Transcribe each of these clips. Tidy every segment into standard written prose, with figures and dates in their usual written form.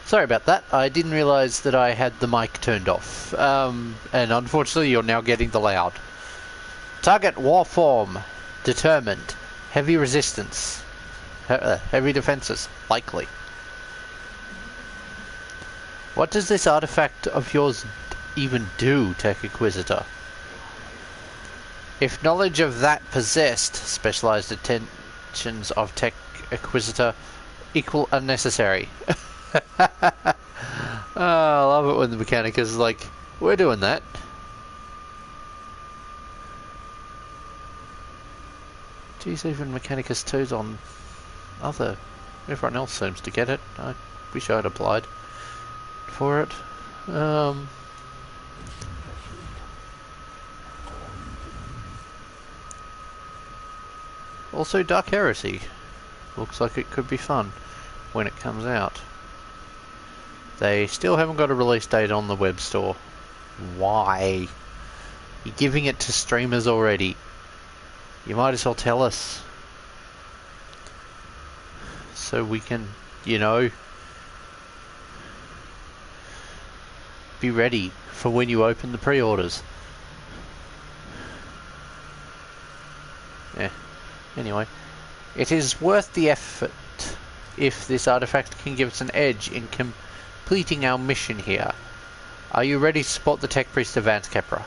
Sorry about that. I didn't realise that I had the mic turned off. And unfortunately you're now getting the loud. Target war form. Determined. Heavy resistance. Heavy defences. Likely. What does this artifact of yours even do, Tech Inquisitor? If knowledge of that possessed, specialised attentions of Tech Inquisitor equal unnecessary. Oh, I love it when the Mechanicus is like, we're doing that. Geez, even Mechanicus 2's on other... Everyone else seems to get it. I wish I'd applied for it. Also, Dark Heresy. Looks like it could be fun when it comes out. They still haven't got a release date on the web store. Why? You're giving it to streamers already. You might as well tell us. So we can, you know, be ready for when you open the pre-orders. Yeah. Anyway. It is worth the effort if this artifact can give us an edge in completing our mission here. Are you ready to support the Tech Priest Advance, Kepra?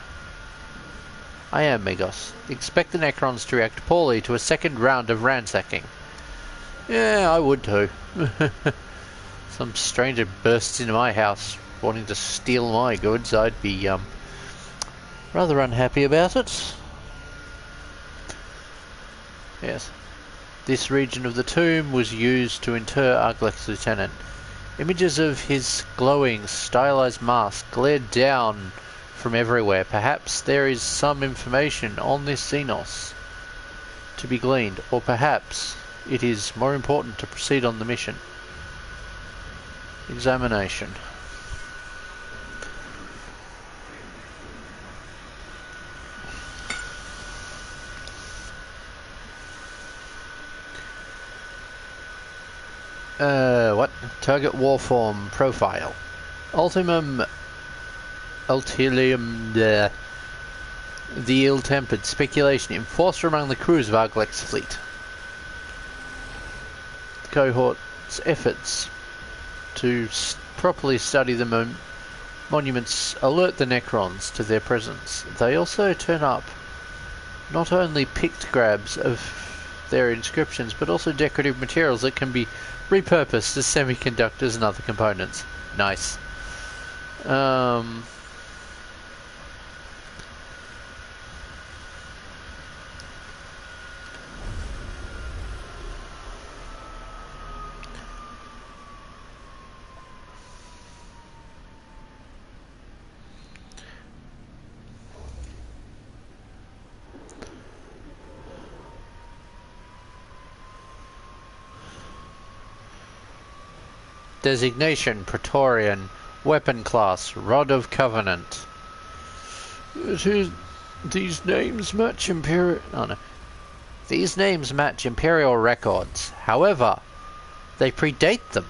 I am, Megos. Expect the Necrons to react poorly to a second round of ransacking. Yeah, I would too. Some stranger bursts into my house wanting to steal my goods. I'd be rather unhappy about it. Yes. This region of the tomb was used to inter Arglex Lieutenant. Images of his glowing, stylized mask glared down from everywhere. Perhaps there is some information on this Xenos to be gleaned, or perhaps it is more important to proceed on the mission. Examination. What? Target warform profile. Ultium, the ill-tempered speculation enforcer among the crews of Arglex fleet. The cohort's efforts to properly study the monuments alert the Necrons to their presence. They also turn up not only pictograms of their inscriptions, but also decorative materials that can be repurposed as semiconductors and other components. Nice. Designation Praetorian. Weapon class Rod of Covenant. These names match Imperial. Oh no. These names match Imperial records. However, they predate them.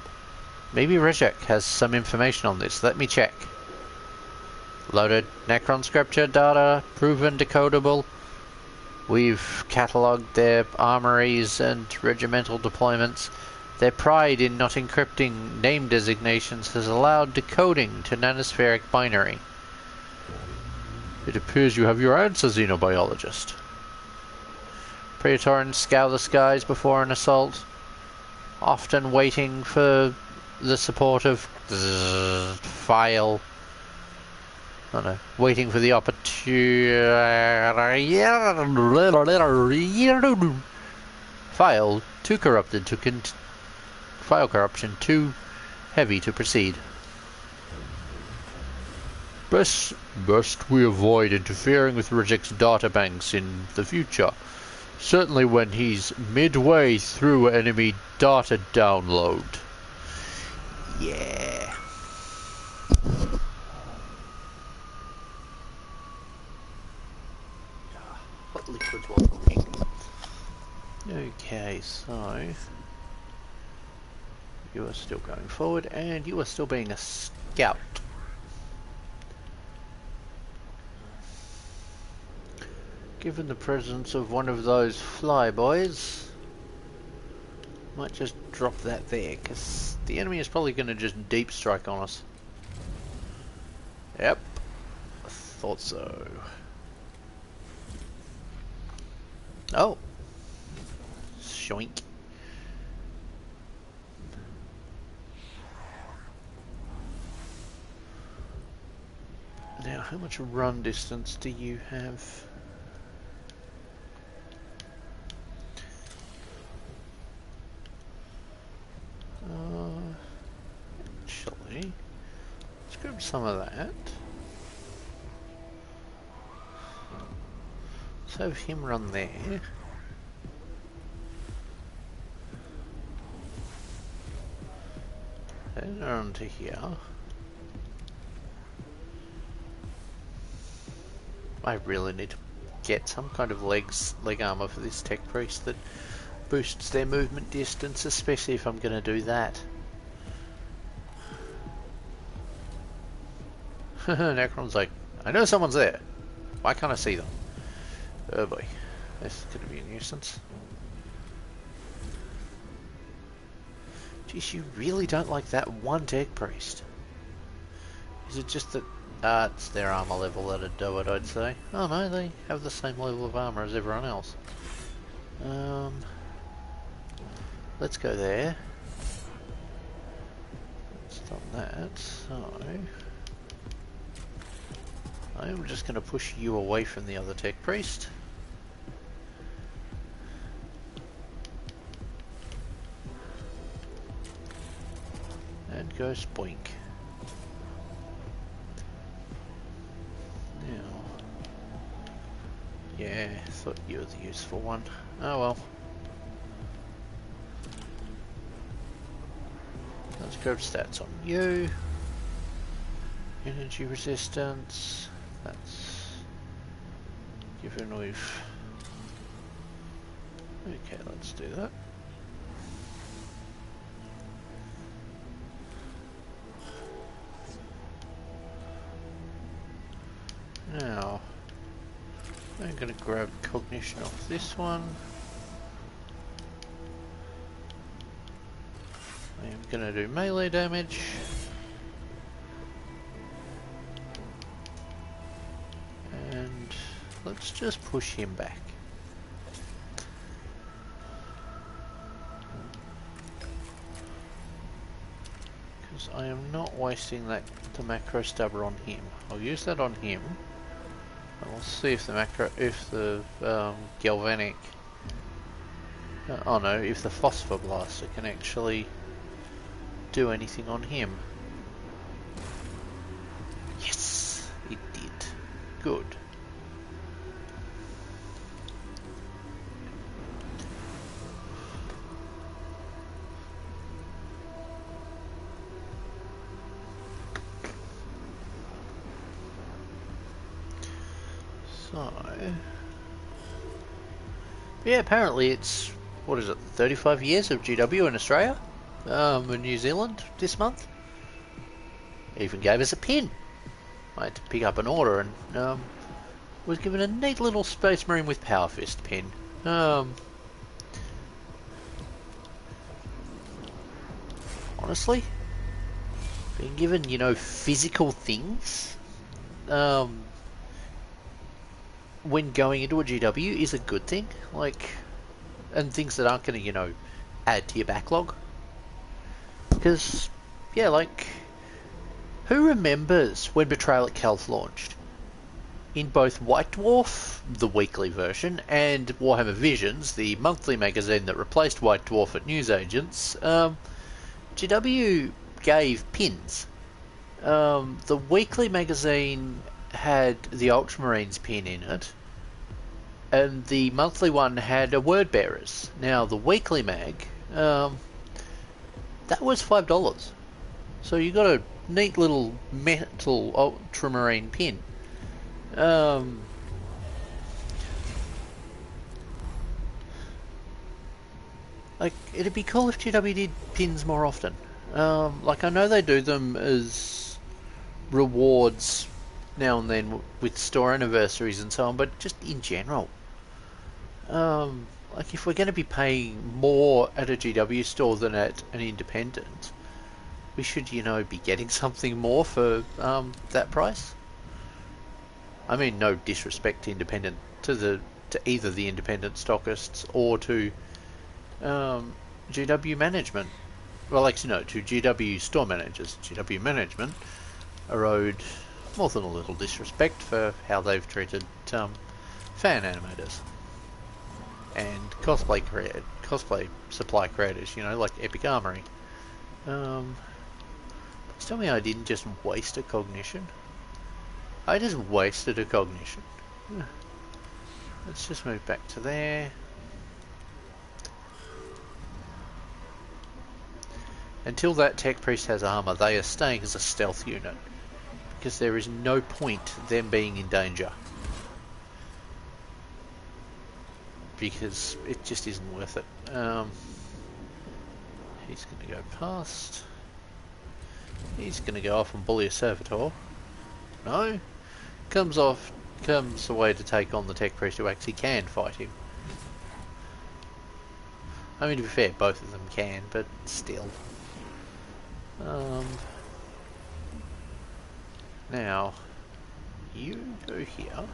Maybe Rejek has some information on this. Let me check. Loaded Necron scripture data, proven decodable. We've catalogued their armories and regimental deployments. Their pride in not encrypting name designations has allowed decoding to nanospheric binary. It appears you have your answer, xenobiologist. Praetorians scour the skies before an assault, often waiting for the support of file. Oh no, waiting for the opportunity. File too corrupted to file corruption too heavy to proceed. Best we avoid interfering with Reject's databanks in the future. Certainly when he's midway through enemy data download. Yeah. What liquids was cooking? Okay, so you are still going forward and you are still being a scout. Given the presence of one of those flyboys, might just drop that there, because the enemy is probably going to just deep strike on us. Yep, I thought so. Oh, shoink. Now, how much run distance do you have? Actually, let's grab some of that. Let's have him run there. Then run to here. I really need to get some kind of leg armor for this tech priest that boosts their movement distance, especially if I'm going to do that. Necron's like, I know someone's there. Why can't I see them? Oh boy, this is going to be a nuisance. Geez, you really don't like that one tech priest. Is it just that it's their armor level that'd do it, I'd say. Oh no, they have the same level of armor as everyone else. Let's go there. Stop that. So I'm just going to push you away from the other tech priest. And go spoink. Now, yeah, thought you were the useful one. Oh well. Let's grab stats on you. Energy resistance. That's given we've. Okay, let's do that. Now, I'm going to grab cognition off this one. I'm going to do melee damage. And let's just push him back. Because I am not wasting that the macro stubber on him. I'll use that on him. And we'll see if the galvanic, oh no, if the phosphor blaster can actually do anything on him. Yes, it did. Good. So, yeah, apparently it's, what is it, 35 years of GW in Australia, in New Zealand this month. Even gave us a pin. I had to pick up an order and was given a neat little Space Marine with Power Fist pin. Honestly, being given, you know, physical things, when going into a GW is a good thing, like, and things that aren't going to, you know, add to your backlog. Because, yeah, like, who remembers when Betrayal at Calth launched? In both White Dwarf, the weekly version, and Warhammer Visions, the monthly magazine that replaced White Dwarf at newsagents, GW gave pins. The weekly magazine had the Ultramarines pin in it, and the monthly one had a word bearers. Now the weekly mag, that was $5, so you got a neat little metal Ultramarine pin. Like, it'd be cool if GW did pins more often. Like, I know they do them as rewards now and then with store anniversaries and so on, but just in general. Like, if we're going to be paying more at a GW store than at an independent, we should, you know, be getting something more for that price. I mean, no disrespect to independent, to either the independent stockists or to GW management. Well, actually, no, to GW store managers. GW management are owed more than a little disrespect for how they've treated fan animators and cosplay supply creators. You know, like Epic Armory. Please tell me I didn't just waste a cognition. I just wasted a cognition. Let's just move back to there. Until that tech priest has armor, they are staying as a stealth unit, because there is no point them being in danger, because it just isn't worth it. He's going to go past. He's going to go off and bully a servitor. No, comes away to take on the tech priest who actually can fight him. I mean, to be fair, both of them can, but still. Now, you go here.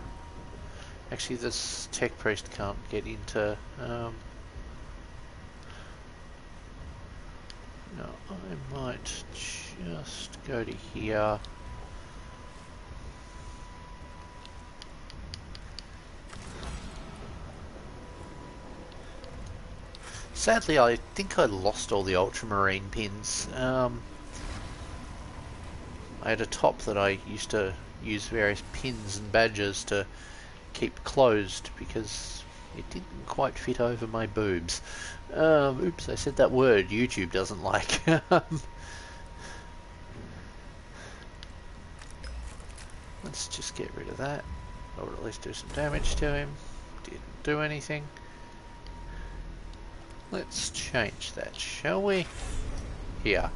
Actually, this tech priest can't get into... no, I might just go to here. Sadly, I think I lost all the Ultramarine pins. I had a top that I used to use various pins and badges to keep closed because it didn't quite fit over my boobs. Oops, I said that word YouTube doesn't like. Let's just get rid of that, or at least do some damage to him. Didn't do anything. Let's change that, shall we? Here,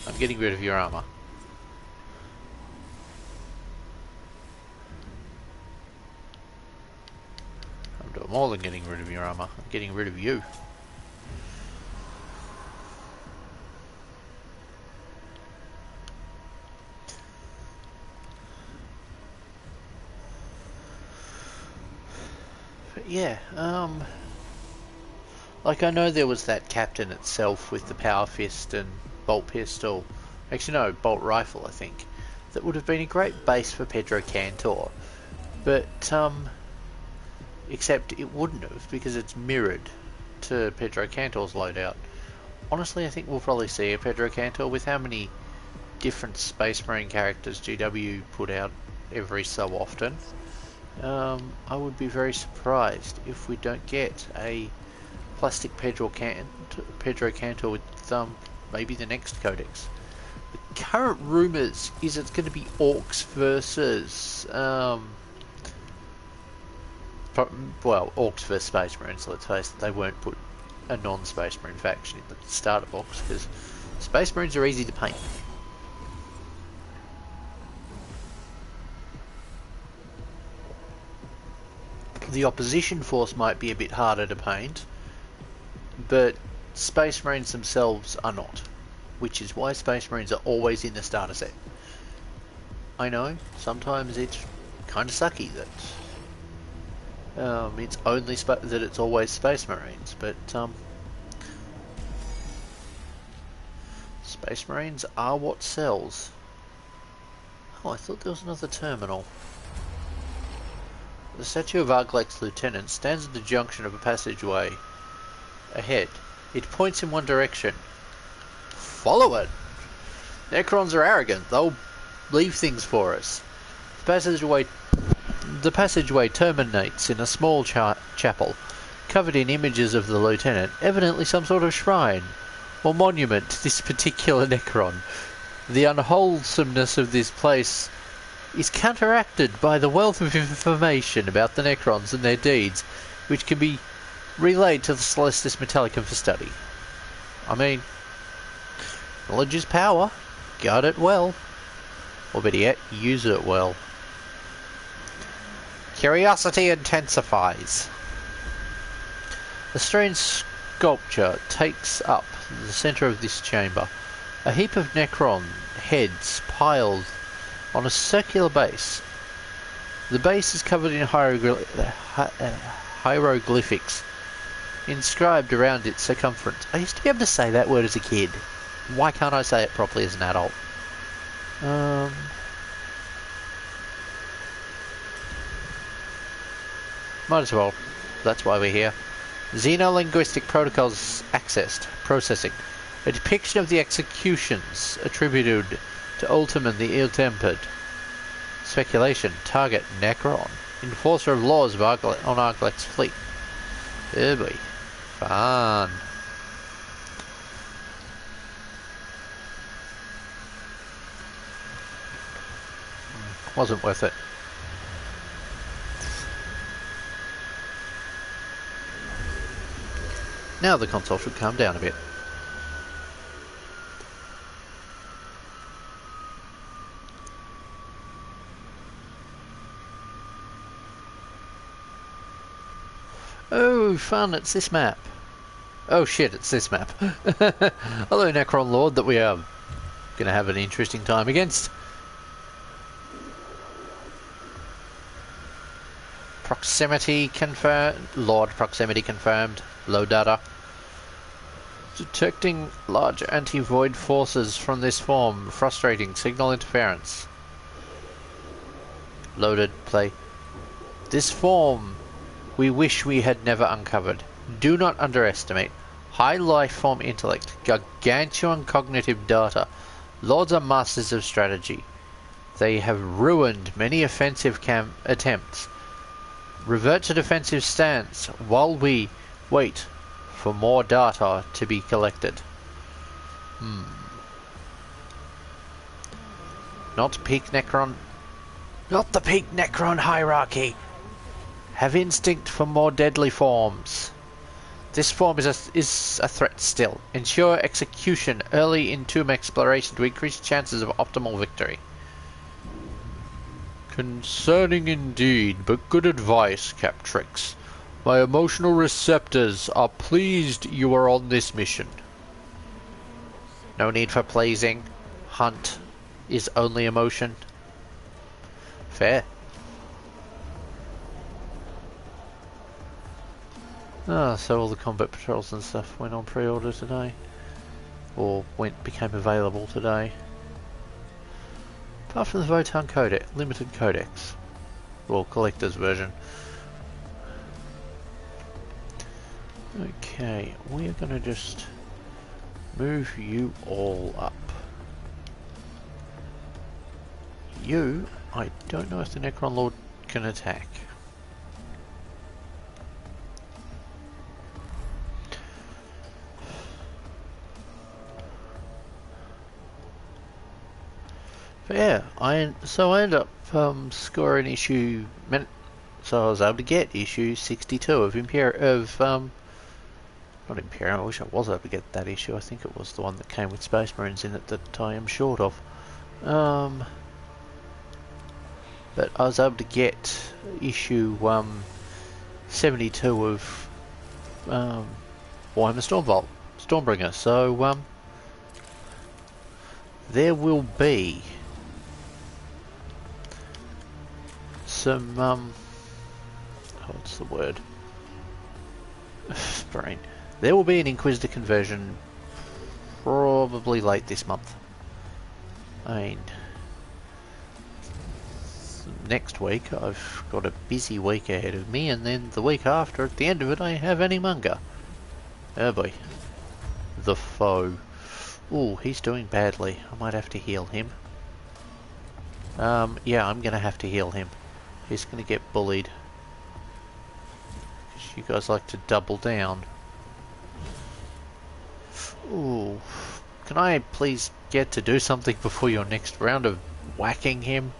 I'm getting rid of your armor. I'm doing more than getting rid of your armor, I'm getting rid of you. But yeah, like, I know there was that captain itself with the power fist and bolt pistol, actually no, bolt rifle I think, that would have been a great base for Pedro Cantor, but except it wouldn't have, because it's mirrored to Pedro Cantor's loadout. Honestly, I think we'll probably see a Pedro Cantor with how many different Space Marine characters GW put out every so often. I would be very surprised if we don't get a plastic Pedro Cantor with maybe the next codex. The current rumours is it's going to be orcs versus orcs versus Space Marines. Let's face it, they won't put a non-Space Marine faction in the starter box because Space Marines are easy to paint. The opposition force might be a bit harder to paint, but Space Marines themselves are not, which is why Space Marines are always in the starter set. I know, sometimes it's kind of sucky that it's always Space Marines, but Space Marines are what sells. Oh, I thought there was another terminal. The statue of Arglek's lieutenant stands at the junction of a passageway ahead. It points in one direction. follow it. Necrons are arrogant. They'll leave things for us. The passageway terminates in a small chapel, covered in images of the lieutenant, evidently some sort of shrine or monument to this particular Necron. The unwholesomeness of this place is counteracted by the wealth of information about the Necrons and their deeds, which can be relayed to the Celestis Metallicum for study. I mean, knowledge is power. Guard it well. Or better yet, use it well. Curiosity intensifies. A strange sculpture takes up the centre of this chamber. A heap of Necron heads piled on a circular base. The base is covered in hieroglyphics inscribed around its circumference. I used to be able to say that word as a kid. Why can't I say it properly as an adult? Might as well. That's why we're here. Xenolinguistic protocols accessed. Processing. A depiction of the executions attributed to Ultiman the Ill-Tempered. Speculation. Target Necron. Enforcer of laws of on Argleck's fleet. Oh boy. Fun. Wasn't worth it. Now the console should calm down a bit. Oh, fun, it's this map. Oh shit, it's this map. Hello, Necron Lord, that we are going to have an interesting time against. Proximity confirmed. Lord proximity confirmed. Low data. Detecting large anti-void forces from this form. Frustrating. Signal interference. Loaded. Play. This form we wish we had never uncovered. Do not underestimate. High life form intellect. Gargantuan cognitive data. Lords are masters of strategy. They have ruined many offensive attempts. Revert to defensive stance while we wait for more data to be collected. Not peak Necron. Not the peak Necron hierarchy. Have instinct for more deadly forms. This form is a threat still. Ensure execution early in tomb exploration to increase chances of optimal victory. Concerning indeed, but good advice, Captrix. My emotional receptors are pleased you are on this mission. No need for pleasing. Hunt is only emotion. Fair. So all the combat patrols and stuff went on pre-order today. Or became available today. Apart from the Votan Codex, Limited Codex. Well, Collector's version. Okay, we are going to just move you all up. You, I don't know if the Necron Lord can attack. But yeah, I end up scoring issue. So I was able to get issue 62 of not Imperial. I wish I was able to get that issue. I think it was the one that came with Space Marines in it that I am short of. But I was able to get issue 72 of Warhammer Stormbringer. So there will be some what's the word? Brain. There will be an Inquisitor conversion probably late this month. I mean, next week I've got a busy week ahead of me, and then the week after, at the end of it, I have Animanga. Oh boy. The foe. Ooh, he's doing badly. I might have to heal him. Yeah, I'm gonna have to heal him. He's gonna get bullied. You guys like to double down. Ooh. Can I please get to do something before your next round of whacking him?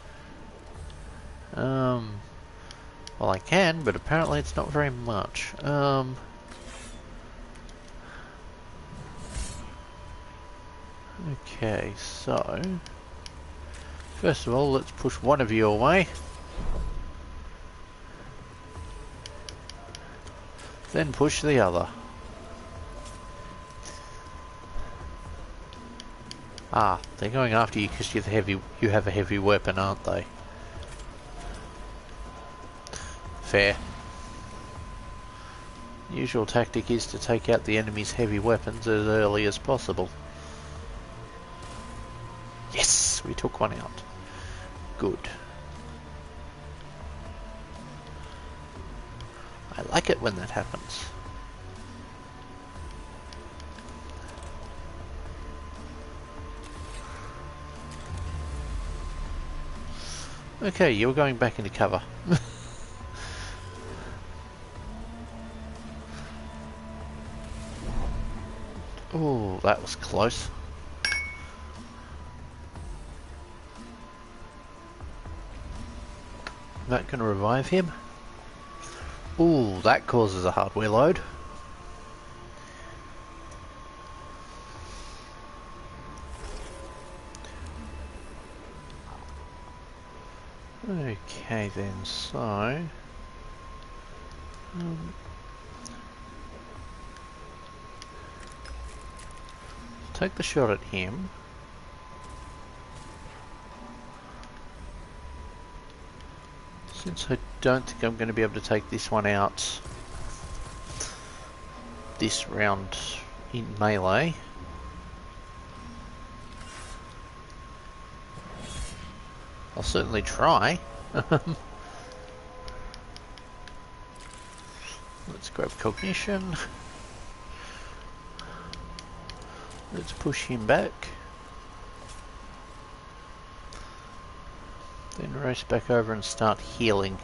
Well, I can, but apparently it's not very much. Okay, so first of all, let's push one of you away. Then push the other. Ah, they're going after you because you have a heavy weapon, aren't they? Fair. The usual tactic is to take out the enemy's heavy weapons as early as possible. Yes, we took one out. Good. I like it when that happens. Okay, you're going back into cover. Oh, that was close. That can revive him. Ooh, that causes a hardware load. Okay then, so take the shot at him. Since I don't think I'm going to be able to take this one out this round in melee. I'll certainly try. Let's grab cognition. Let's push him back. Then race back over and start healing,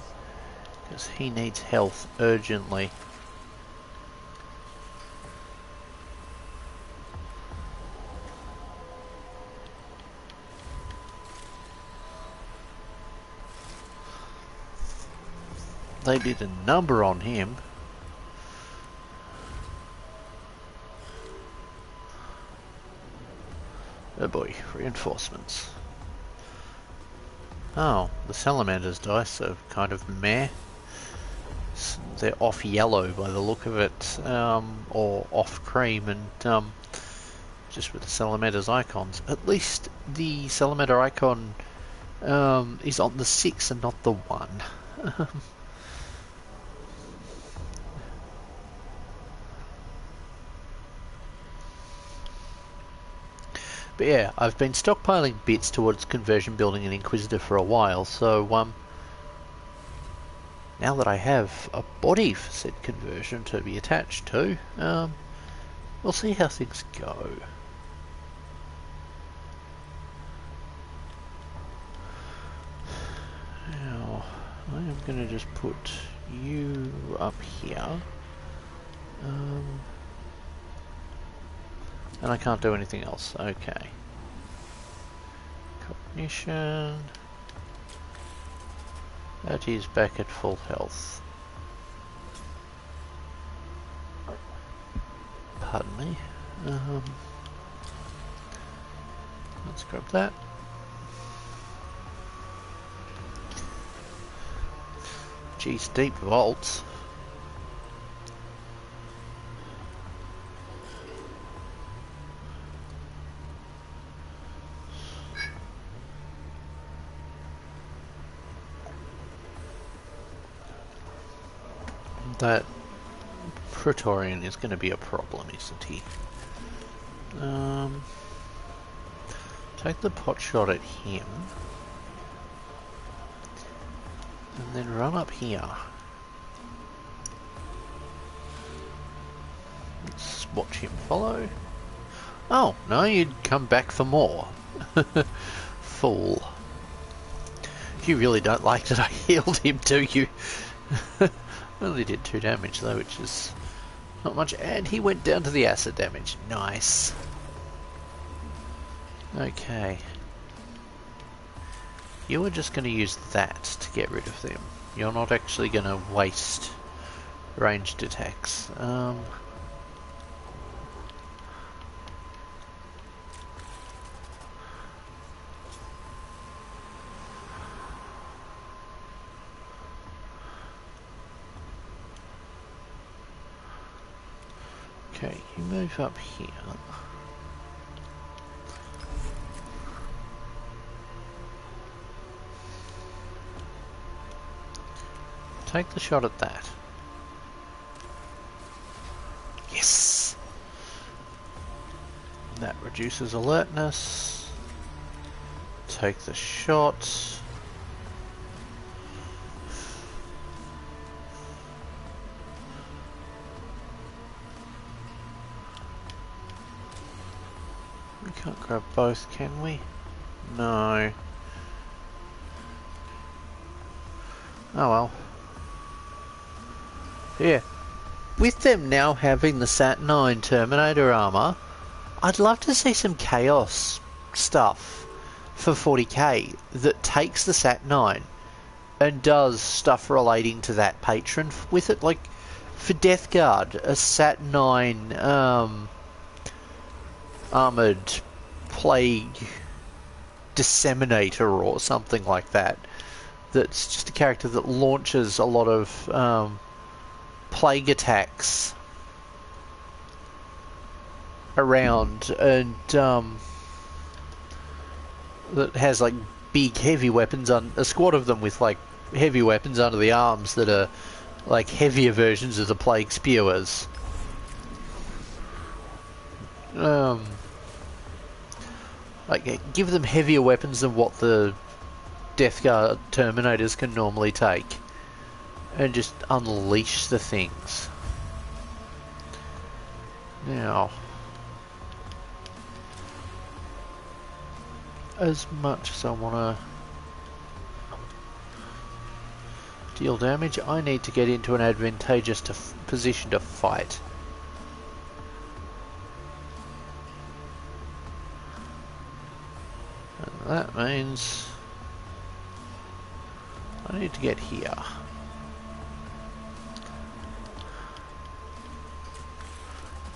because he needs health urgently. They did a number on him. Oh boy, reinforcements. Oh, the salamanders dice are kind of meh. They're off yellow by the look of it, or off cream, and just with the salamander's icons. At least the salamander icon is on the 6 and not the 1. But yeah, I've been stockpiling bits towards conversion building an Inquisitor for a while, so now that I have a body for said conversion to be attached to, we'll see how things go. Now, I am going to just put you up here. And I can't do anything else. Okay. Cognition. That is back at full health. Pardon me. Let's grab that. Geez, deep vaults. That Praetorian is going to be a problem, isn't he? Take the pot shot at him. And then run up here. Let's watch him follow. Oh, no, you'd come back for more. Fool. You really don't like that I healed him, do you? Only did 2 damage though, which is not much. And he went down to the acid damage. Nice. Okay. You are just going to use that to get rid of them. You're not actually going to waste ranged attacks. Okay, you move up here. Take the shot at that. Yes! That reduces alertness. Take the shot. We can't grab both, can we? No. Oh well. Yeah. With them now having the Sat-9 Terminator armor, I'd love to see some Chaos stuff for 40k that takes the Sat-9 and does stuff relating to that patron with it. Like, for Death Guard, a Sat-9 armored plague disseminator or something like that. That's just a character that launches a lot of plague attacks around, and that has like big heavy weapons on a squad of them with like heavy weapons under the arms that are like heavier versions of the plague spewers. Like, give them heavier weapons than what the Death Guard Terminators can normally take, and just unleash the things. Now, as much as I want to deal damage, I need to get into an advantageous position to fight. And that means I need to get here.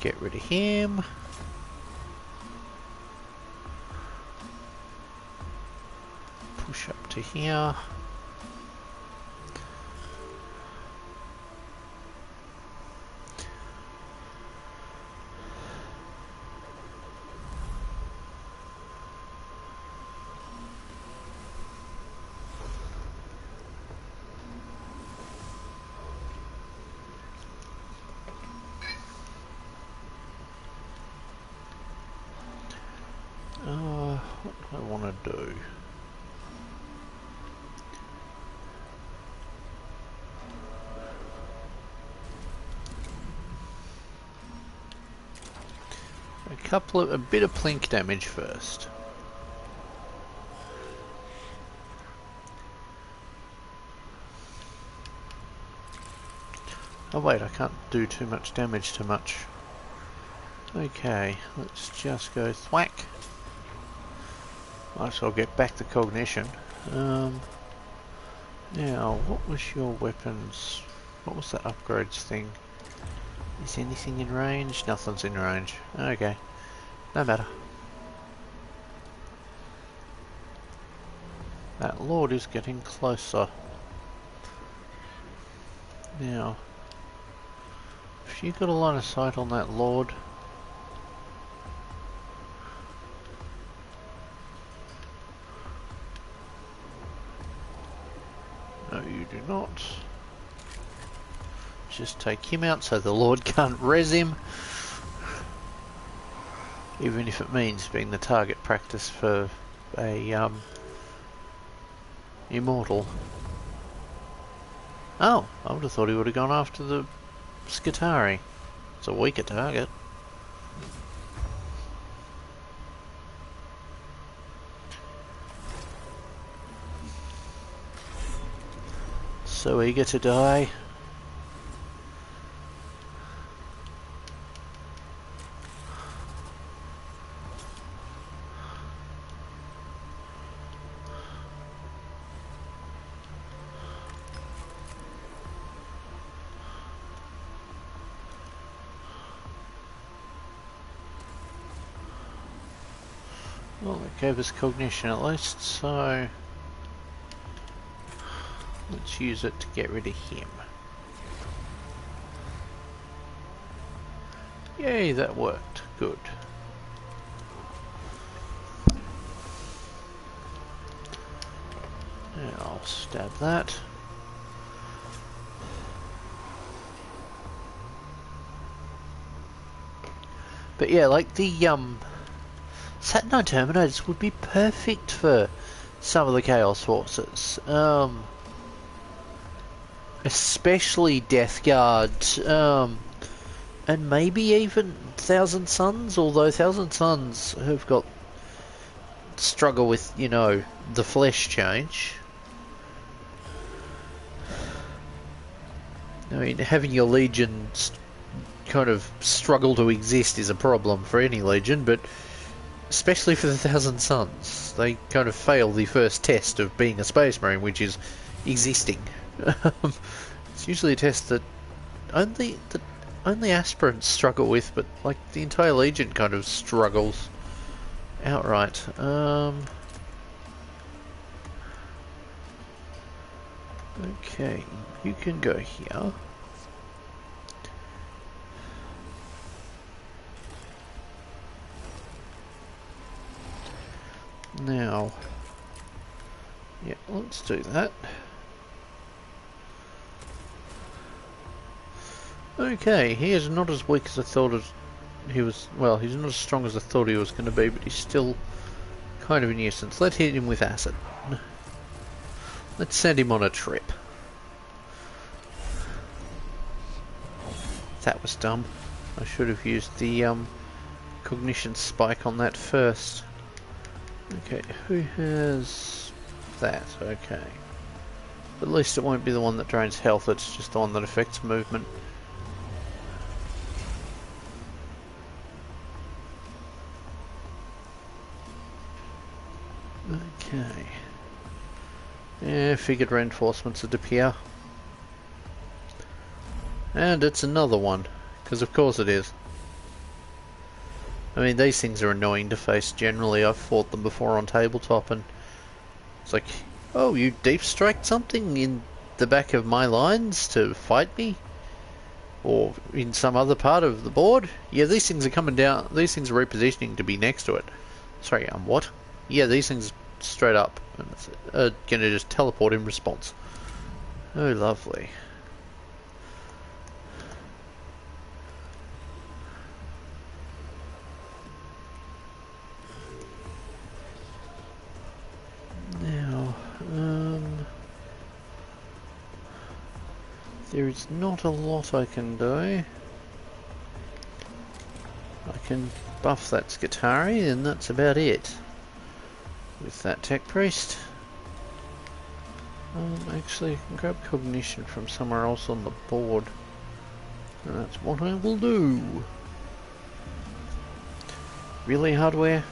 Get rid of him. Push up to here. What do I want to do? A bit of plink damage first. Oh wait, I can't do too much damage to much. Okay, let's just go thwack. Might as well get back the cognition. Now, what was your weapons? What was that upgrades thing? Is anything in range? Nothing's in range. Okay, no matter. That Lord is getting closer. Now, if you got a line of sight on that Lord, no, you do not. Just take him out so the Lord can't res him. Even if it means being the target practice for a immortal. Oh, I would have thought he would have gone after the Skitari. It's a weaker target. so eager to die. Well, it gave us cognition at least, so let's use it to get rid of him. Yay, that worked. Good. And I'll stab that. But yeah, like the Saturnine Terminators would be perfect for some of the Chaos Forces. Especially Death Guard, and maybe even Thousand Suns, although Thousand Suns have got struggle with, you know, the flesh change. I mean, having your legions kind of struggle to exist is a problem for any legion, but especially for the Thousand Suns. They kind of fail the first test of being a Space Marine, which is existing. It's usually a test that only aspirants struggle with, but like the entire Legion kind of struggles outright. Okay, you can go here. Now, yeah, let's do that. Okay, he is not as weak as I thought he was. Well, he's not as strong as I thought he was going to be, but he's still kind of a nuisance. Let's hit him with acid. Let's send him on a trip. That was dumb. I should have used the cognition spike on that first. Okay, who has that? Okay. At least it won't be the one that drains health, it's just the one that affects movement. Okay. Yeah, figured reinforcements would appear. And it's another one, because of course it is. I mean, these things are annoying to face generally. I've fought them before on tabletop, and it's like, oh, you deep striked something in the back of my lines to fight me? Or in some other part of the board? Yeah, these things are coming down, these things are repositioning to be next to it. Sorry, what? Yeah, these things straight up are gonna just teleport in response. Oh, lovely. Now, there is not a lot I can do. I can buff that Skitari, and that's about it. With that Tech Priest. Actually, I can grab cognition from somewhere else on the board. And that's what I will do. Really, hardware?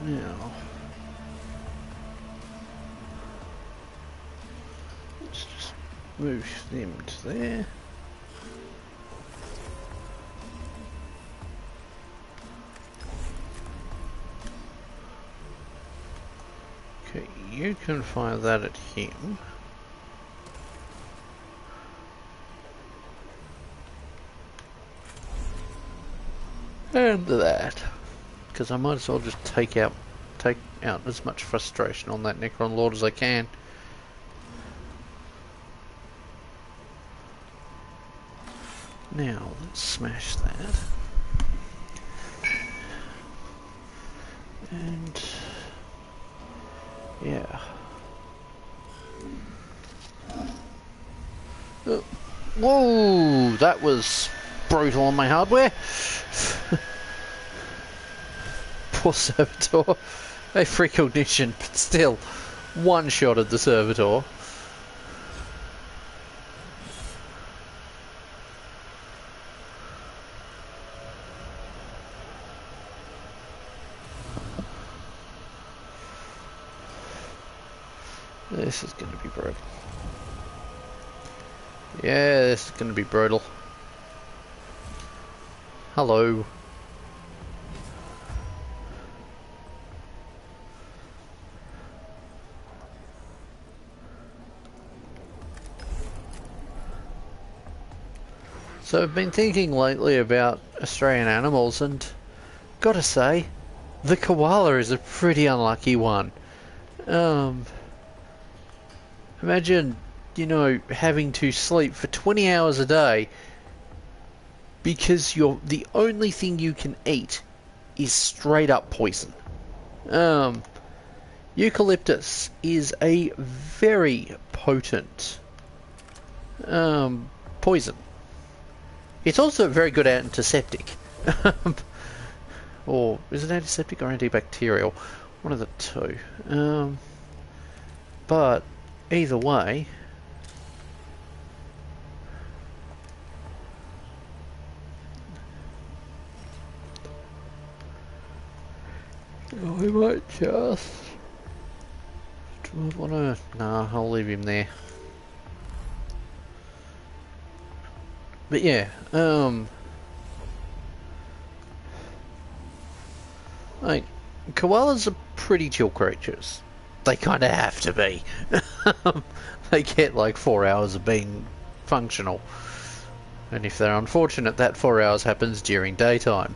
Now, let's just move them to there. Okay, you can fire that at him. And that. Because I might as well just take out as much frustration on that Necron Lord as I can. Now, let's smash that. And yeah. Whoa, that was brutal on my hardware. Poor servitor. A precognition, but still, one-shotted the servitor. This is going to be brutal. Yeah, this is going to be brutal. Hello. So I've been thinking lately about Australian animals, and gotta say, the koala is a pretty unlucky one. Imagine, you know, having to sleep for 20 hours a day because the only thing you can eat is straight up poison. Eucalyptus is a very potent poison. It's also a very good antiseptic. Or is it antiseptic or antibacterial? One of the two. But either way, I might just... Do I wanna... Nah, I'll leave him there. But yeah, like, koalas are pretty chill creatures. They kinda have to be. They get like 4 hours of being functional. And if they're unfortunate, that 4 hours happens during daytime,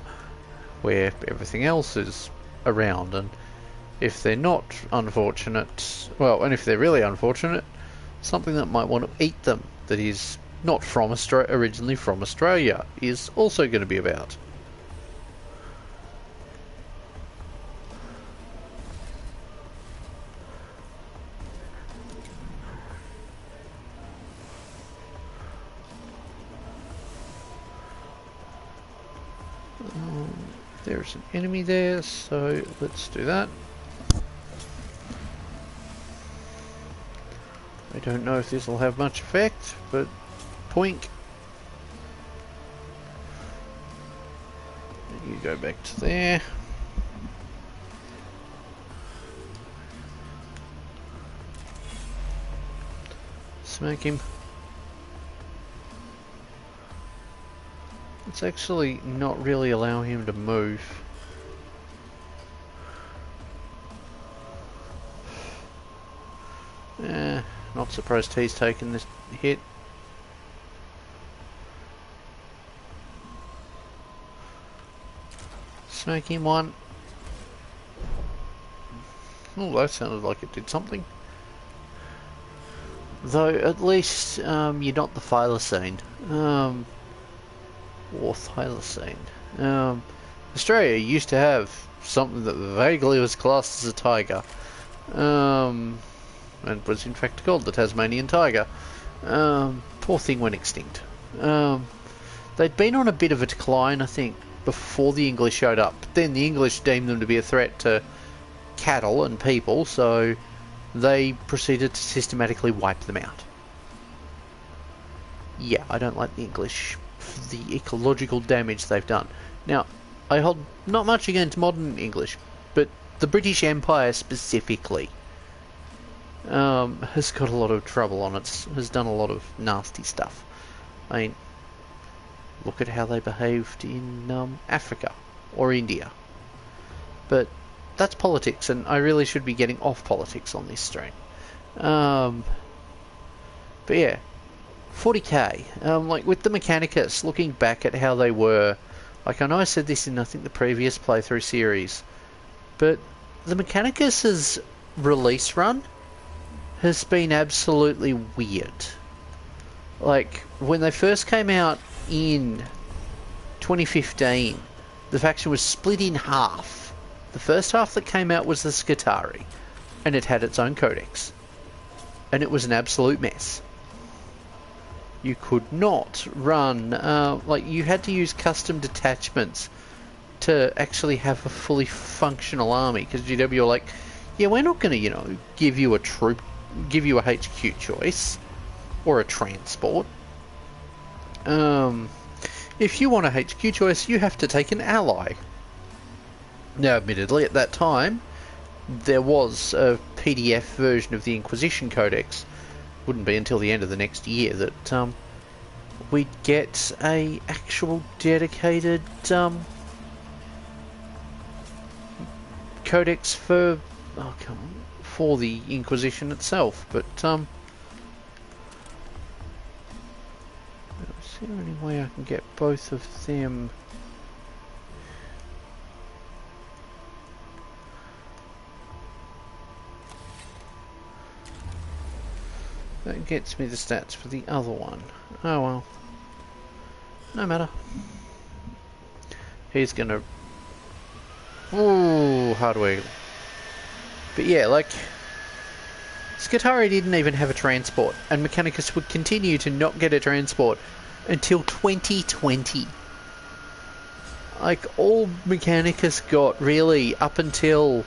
where everything else is around. And if they're not unfortunate, well, and if they're really unfortunate, something that might want to eat them, that is not from originally from Australia, is also going to be about. There's an enemy there, so let's do that. I don't know if this will have much effect, but poink. You go back to there. Smack him. It's actually not really allowing him to move. Not surprised he's taken this hit. Smack him one. Oh, that sounded like it did something. Though, at least, you're not the thylacine. Or thylacine. Australia used to have something that vaguely was classed as a tiger. And was in fact called the Tasmanian tiger. Poor thing went extinct. They'd been on a bit of a decline, I think, before the English showed up. But then the English deemed them to be a threat to cattle and people, so they proceeded to systematically wipe them out. Yeah, I don't like the English for the ecological damage they've done. Now, I hold not much against modern English, but the British Empire specifically has got a lot of trouble on it, has done a lot of nasty stuff. I mean, look at how they behaved in Africa or India. But that's politics, and I really should be getting off politics on this stream. But yeah, 40k. Like with the Mechanicus, looking back at how they were, like I know I said this in I think the previous playthrough series, but the Mechanicus's release run has been absolutely weird. Like, when they first came out in 2015, the faction was split in half. The first half that came out was the Skitari, and it had its own codex. And it was an absolute mess. you could not run, like you had to use custom detachments to actually have a fully functional army, because GW were like, yeah, we're not going to, you know, give you a HQ choice or a transport. If you want a HQ choice, you have to take an ally. Now, admittedly, at that time, there was a PDF version of the Inquisition Codex. Wouldn't be until the end of the next year that we'd get a actual dedicated codex for the Inquisition itself. But is there any way I can get both of them? That gets me the stats for the other one. Oh well. No matter. He's gonna... Ooh, hardware. But yeah, like... Skitarii didn't even have a transport, and Mechanicus would continue to not get a transport until 2020. Like, all Mechanicus got, really, up until...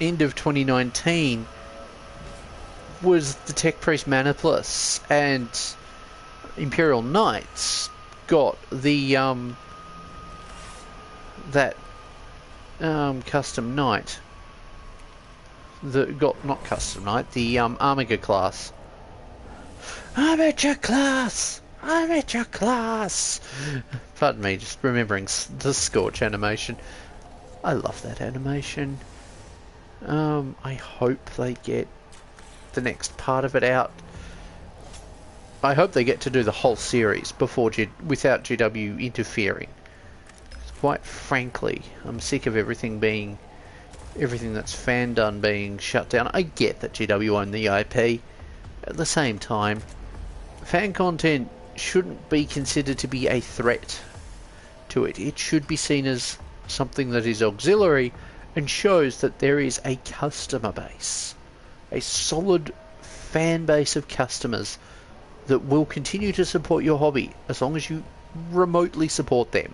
end of 2019 was the Tech Priest Mechanicus, and Imperial Knights got the custom knight that got, not custom knight, the Armiger class. Armiger class! Armiger class! Pardon me, just remembering the Scorch animation. I love that animation. I hope they get the next part of it out. I hope they get to do the whole series before without GW interfering. Quite frankly, I'm sick of everything that's fan done being shut down. I get that GW own the IP. At the same time, fan content shouldn't be considered to be a threat to it. It should be seen as something that is auxiliary and shows that there is a customer base, a solid fan base of customers that will continue to support your hobby as long as you remotely support them.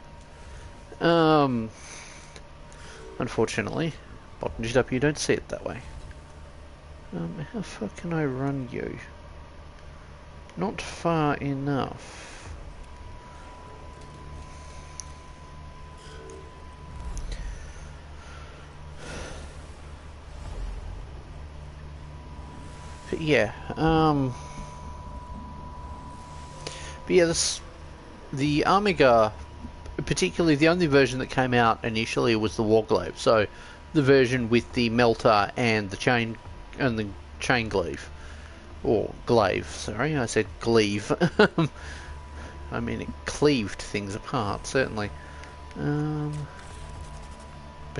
Unfortunately, bottom GW don't see it that way. How far can I run you? Not far enough. But yeah, the Amiga, particularly the only version that came out initially was the Warglaive, so the version with the melter and the chain glaive, or glaive. Sorry, I said glaive. I mean, it cleaved things apart, certainly. But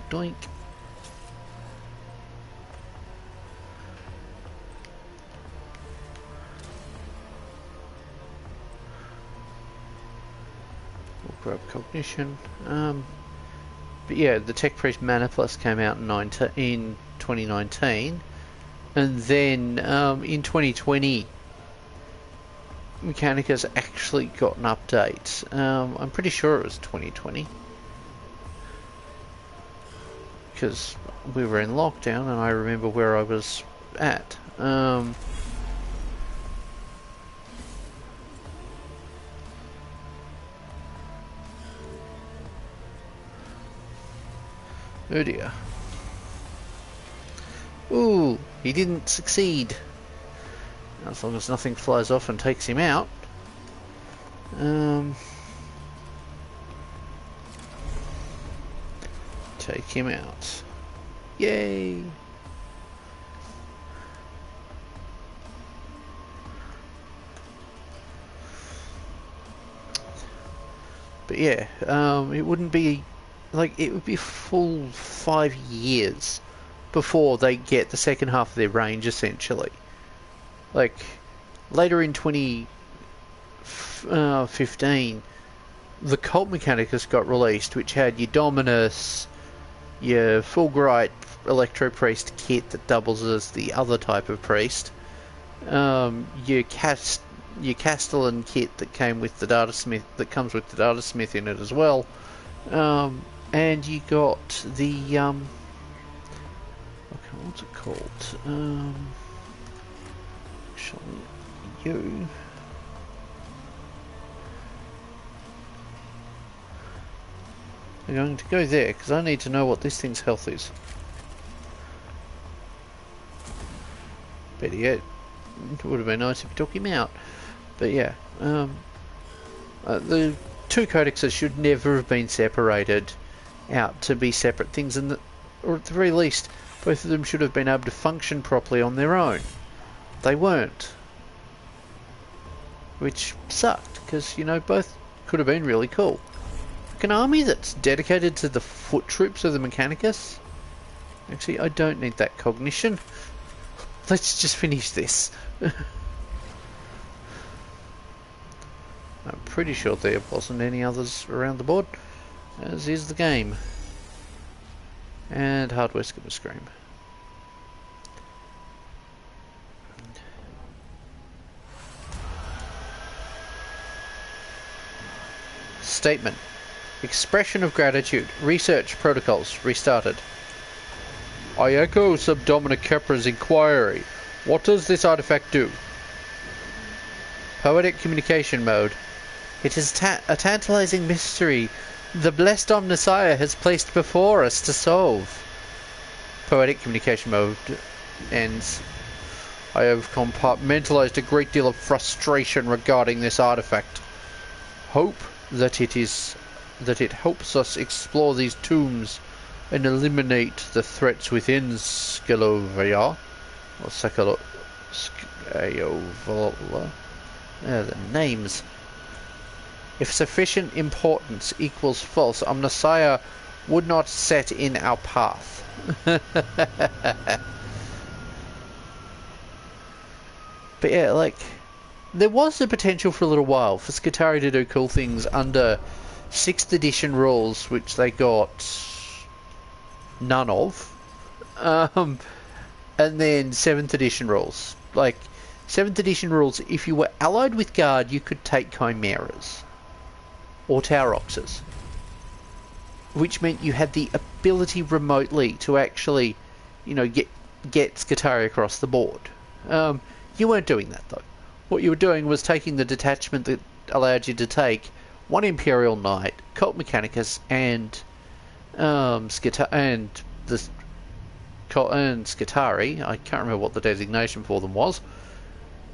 doink. Grab cognition. But yeah, the Tech Priest Mechanicus came out in 2019, and then in 2020 Mechanicus actually got an update. I'm pretty sure it was 2020 because we were in lockdown and I remember where I was at. Oh dear. Ooh, he didn't succeed. As long as nothing flies off and takes him out. Take him out. Yay! But yeah, it wouldn't be... like, it would be a full 5 years before they get the second half of their range, essentially. Like, later in 2015, the Cult Mechanicus got released, which had your Dominus, your Fulgurite Electro Priest kit that doubles as the other type of priest, your Castellan kit that came with the Data Smith, that comes with the Data Smith in it as well, and you got the okay, what's it called? Actually, you. I'm going to go there because I need to know what this thing's health is. Better yet, it would have been nice if you took him out. But yeah, the two codexes should never have been separated out to be separate things, and or at the very least, both of them should have been able to function properly on their own. They weren't, which sucked because, you know, both could have been really cool. An army that's dedicated to the foot troops of the Mechanicus. Actually, I don't need that cognition. Let's just finish this. I'm pretty sure there wasn't any others around the board, as is the game. And hardware's gonna scream. Statement. Expression of gratitude. Research protocols restarted. I echo Subdominic Kepra's inquiry. What does this artifact do? Poetic communication mode. It is a tantalizing mystery the blessed Omnissiah has placed before us to solve. Poetic communication mode ends. I have compartmentalized a great deal of frustration regarding this artifact. Hope that it helps us explore these tombs and eliminate the threats within Scalovia, or Scalovia. The names. If sufficient importance equals false, Omnissiah would not set in our path. But yeah, like, there was the potential for a little while for Skitari to do cool things under 6th edition rules, which they got none of, and then 7th edition rules. Like, 7th edition rules, if you were allied with Guard, you could take Chimeras or Tauroxes, which meant you had the ability remotely to actually, you know, get Skitari across the board. You weren't doing that though. What you were doing was taking the detachment that allowed you to take one Imperial Knight, Cult Mechanicus, and Skitari. I can't remember what the designation for them was.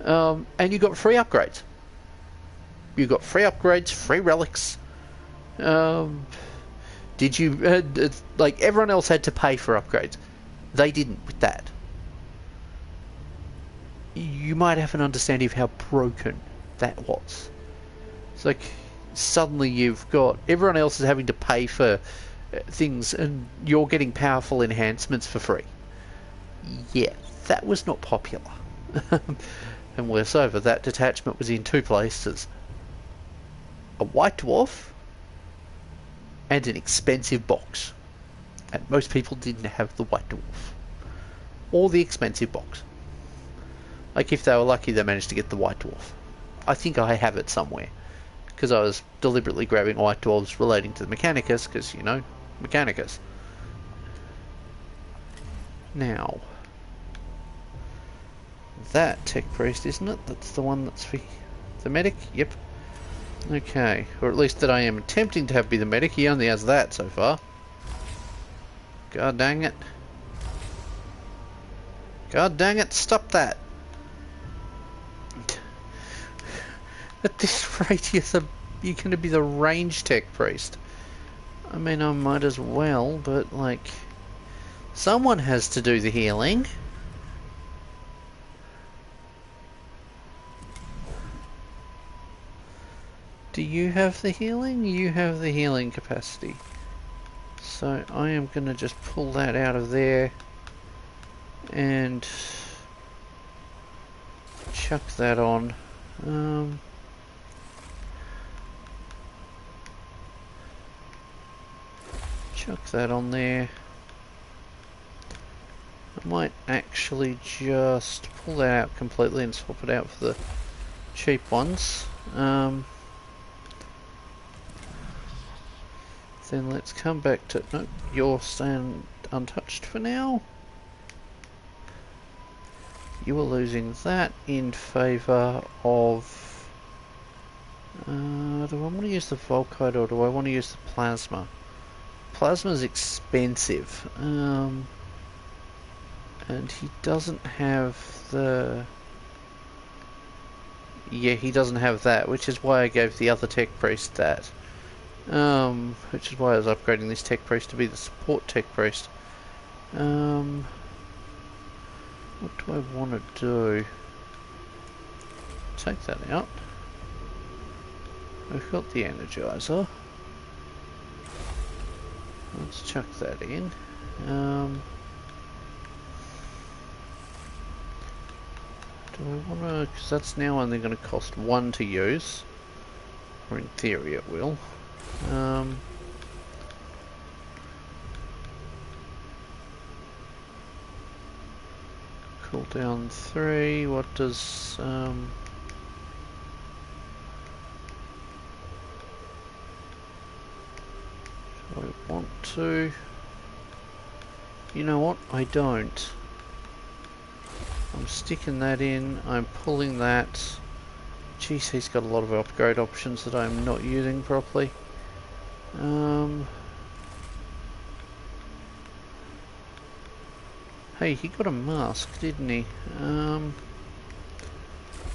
And you got free upgrades. You got free upgrades, free relics. Did you like everyone else had to pay for upgrades? They didn't with that. You might have an understanding of how broken that was. It's like suddenly you've got everyone else is having to pay for things, and you're getting powerful enhancements for free. Yeah, that was not popular. And worse over, that detachment was in two places: a White Dwarf and an expensive box. And most people didn't have the White Dwarf or the expensive box. Like, if they were lucky, they managed to get the White Dwarf. I think I have it somewhere, because I was deliberately grabbing White Dwarves relating to the Mechanicus, because, you know, Mechanicus. Now, that Tech Priest, isn't it? That's the one that's for the medic? Yep. Okay, or at least that I am attempting to have be the medic. He only has that so far. God dang it. God dang it, stop that. At this rate, you're going to be the range tech priest. I mean, I might as well, but, like, someone has to do the healing. Do you have the healing? You have the healing capacity. So I am going to just pull that out of there and chuck that on. Chuck that on there. I might actually just pull that out completely and swap it out for the cheap ones. Then let's come back to... Nope, you're staying untouched for now. You are losing that in favour of... do I want to use the Volkite or do I want to use the Plasma? Plasma's expensive. And he doesn't have the... Yeah, he doesn't have that, which is why I gave the other Tech Priest that. Which is why I was upgrading this Tech Priest to be the support Tech Priest. What do I want to do? Take that out. We've got the Energizer. Let's chuck that in. Do I want to... because that's now only going to cost 1 to use. Or in theory it will. Cool down 3. What does... do I want to... You know what? I don't. I'm sticking that in, I'm pulling that. Jeez, he's got a lot of upgrade options that I'm not using properly. Hey, he got a mask, didn't he?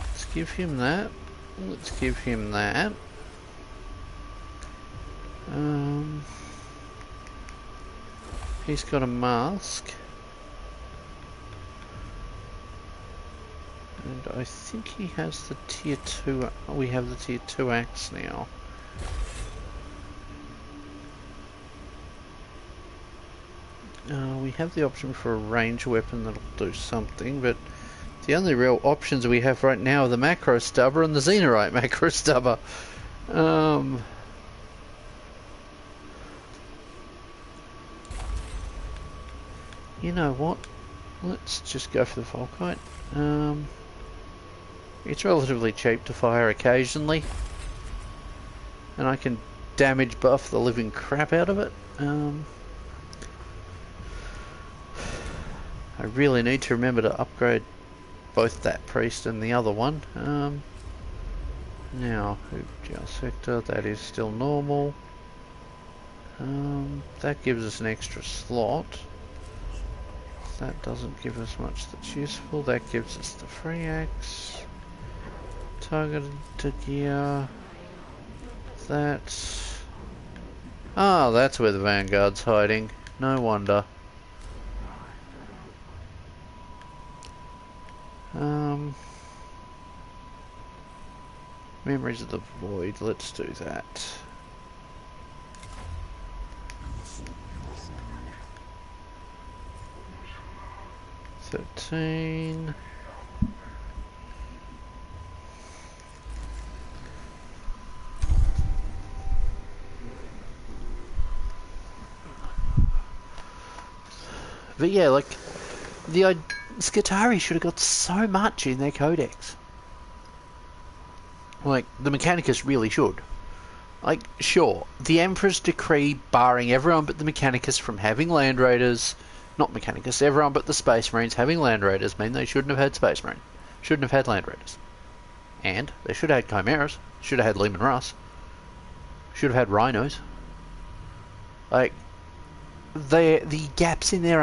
Let's give him that. Let's give him that. He's got a mask. And I think he has the tier 2, we have the tier 2 axe now. We have the option for a range weapon that'll do something, but the only real options we have right now are the macro stubber and the Xenorite macro stubber. You know what? Let's just go for the Volkite. It's relatively cheap to fire occasionally, and I can damage buff the living crap out of it. I really need to remember to upgrade both that priest and the other one. Now, Hoop Sector, that is still normal. That gives us an extra slot. That doesn't give us much that's useful. That gives us the free axe. Targeted to gear. That's... Ah, that's where the Vanguard's hiding. No wonder. Memories of the Void, let's do that. $13. But yeah, like, the Skitari should have got so much in their codex. Like, the Mechanicus really should. Like, sure, the Emperor's decree barring everyone but the Mechanicus from having Land Raiders, not Mechanicus, everyone but the Space Marines having Land Raiders mean they shouldn't have had Space Marine. Shouldn't have had Land Raiders. And they should have had Chimeras, should have had Leman Russ, should have had Rhinos. Like, the gaps in their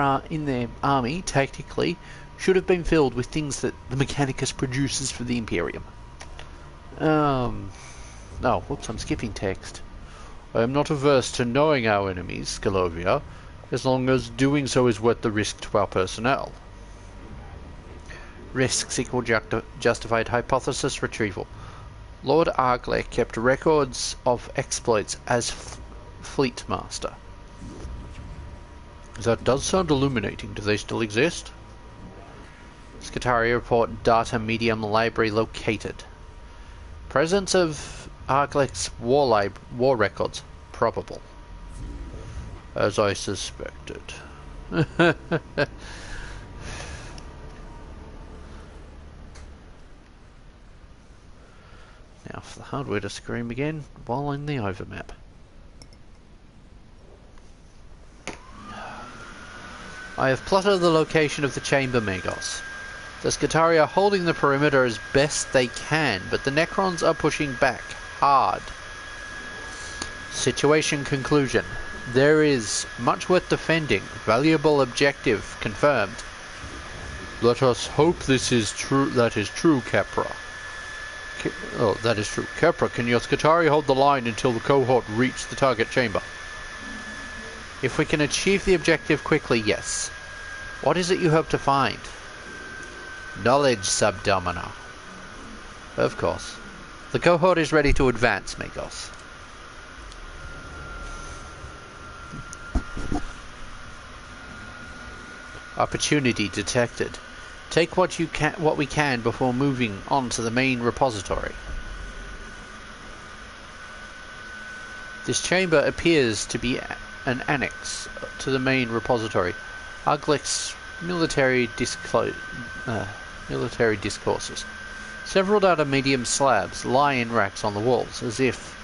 army, tactically, should have been filled with things that the Mechanicus produces for the Imperium. Oh, whoops, I'm skipping text. I am not averse to knowing our enemies, Scalovia, as long as doing so is worth the risk to our personnel. Risks equal justified hypothesis retrieval. Lord Arglek kept records of exploits as Fleet Master. That does sound illuminating. Do they still exist? Skitari report data medium library located. Presence of Arglek's war records probable. As I suspected. for the hardware to scream again while in the overmap. I have plotted the location of the chamber, Megos. The Skitari are holding the perimeter as best they can, but the Necrons are pushing back hard. Situation conclusion. There is much worth defending. Valuable objective confirmed. Let us hope this is true. That is true, Capra. Oh, that is true. Capra, can your Skitari hold the line until the cohort reach the target chamber? If we can achieve the objective quickly, yes. What is it you hope to find? Knowledge, Subdomina. Of course. The cohort is ready to advance, Megos. Opportunity detected. Take what we can before moving on to the main repository. This chamber appears to be an annex to the main repository. Arglic's military discourses. Several data medium slabs lie in racks on the walls, as if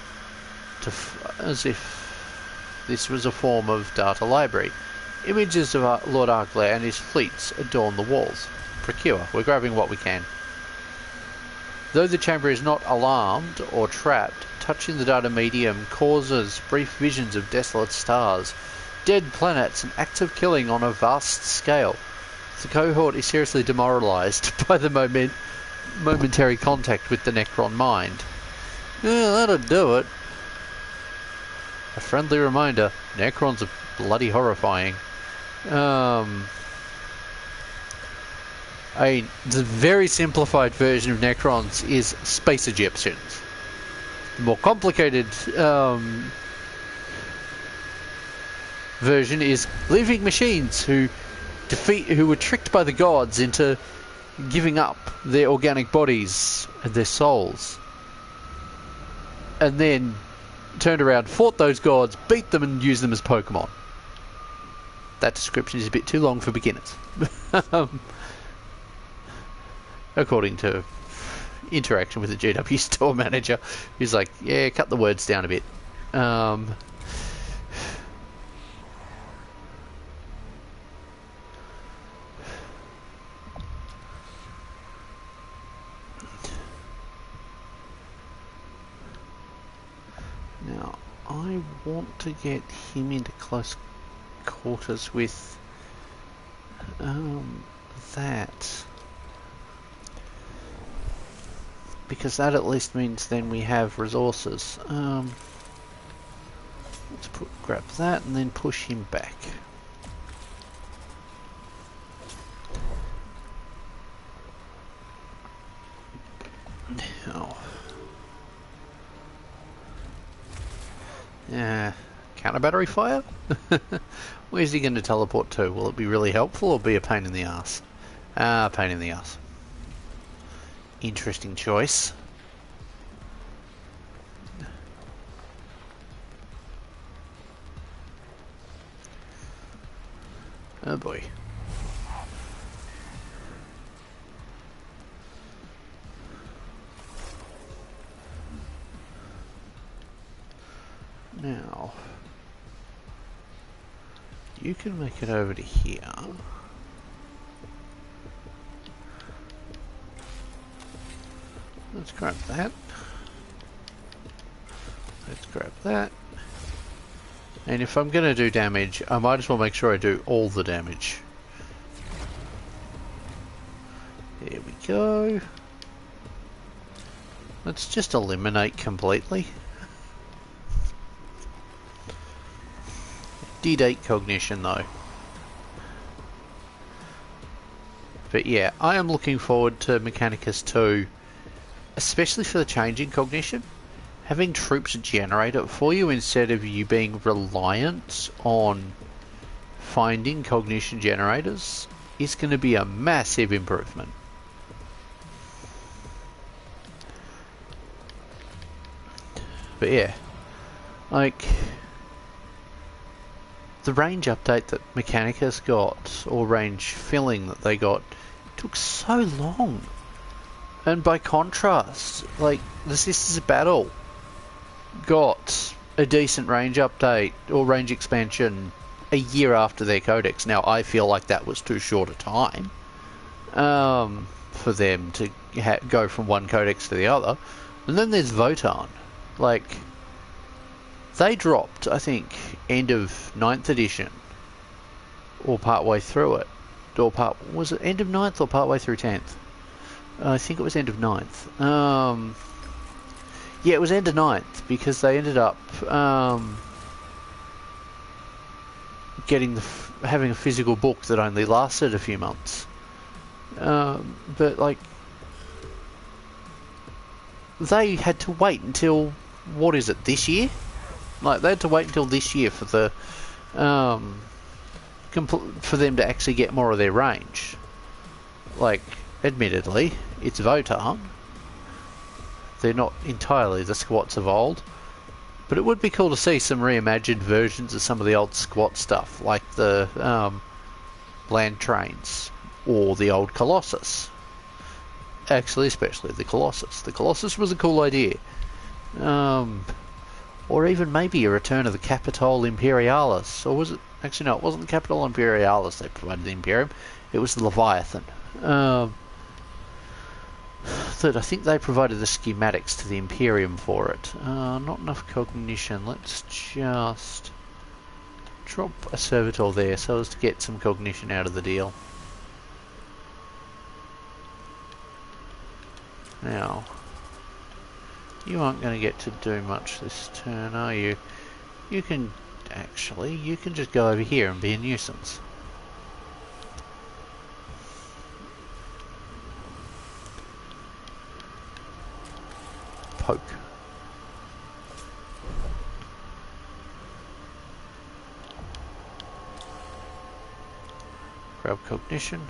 this was a form of data library. Images of Lord Argler and his fleets adorn the walls. Procure. We're grabbing what we can. Though the chamber is not alarmed or trapped, touching the data medium causes brief visions of desolate stars, dead planets, and acts of killing on a vast scale. The cohort is seriously demoralized by the momentary contact with the Necron mind. Yeah, that'll do it. A friendly reminder, Necrons are bloody horrifying. The very simplified version of Necrons is space Egyptians. The more complicated version is living machines who were tricked by the gods into giving up their organic bodies and their souls, and then turned around, fought those gods, beat them, and used them as Pokemon. That description is a bit too long for beginners. According to interaction with the GW store manager, who's like, yeah, cut the words down a bit. Now, I want to get him into close quarters with that, because that at least means then we have resources. Let's grab that and then push him back. Now, counter battery fire? Where's he going to teleport to? Will it be really helpful or be a pain in the ass? Pain in the ass. Interesting choice. Oh boy. Now, you can make it over to here. Let's grab that. Let's grab that. And if I'm going to do damage, I might as well make sure I do all the damage. There we go. Let's just eliminate completely. D8 cognition though. But yeah, I am looking forward to Mechanicus 2, especially for the changing cognition. Having troops generate it for you instead of you being reliant on finding cognition generators is going to be a massive improvement. But yeah, like, the range update that Mechanicus got, or range filling that they got, took so long. And by contrast, like, the Sisters of Battle got a decent range update or range expansion a year after their codex. Now, I feel like that was too short a time for them to go from one codex to the other. And then there's Votan. Like, they dropped, I think, end of 9th edition, or part way through it. Was it end of 9th or part way through 10th? I think it was end of 9th. Yeah, it was end of 9th, because they ended up having a physical book that only lasted a few months. But, like, they had to wait until, what is it, this year? Like, they had to wait until this year for the for them to actually get more of their range. Like, admittedly, it's Votan. They're not entirely the squats of old, but it would be cool to see some reimagined versions of some of the old squat stuff, like the land trains or the old Colossus. Actually, especially the Colossus. The Colossus was a cool idea. Or even maybe a return of the Capitol Imperialis. Or was it... Actually, no, it wasn't the Capitol Imperialis they provided the Imperium. It was the Leviathan. That I think they provided the schematics to the Imperium for it. Not enough cognition. Let's just drop a servitor there so as to get some cognition out of the deal. Now, you aren't going to get to do much this turn, are you? You can just go over here and be a nuisance. Poke. Grab cognition.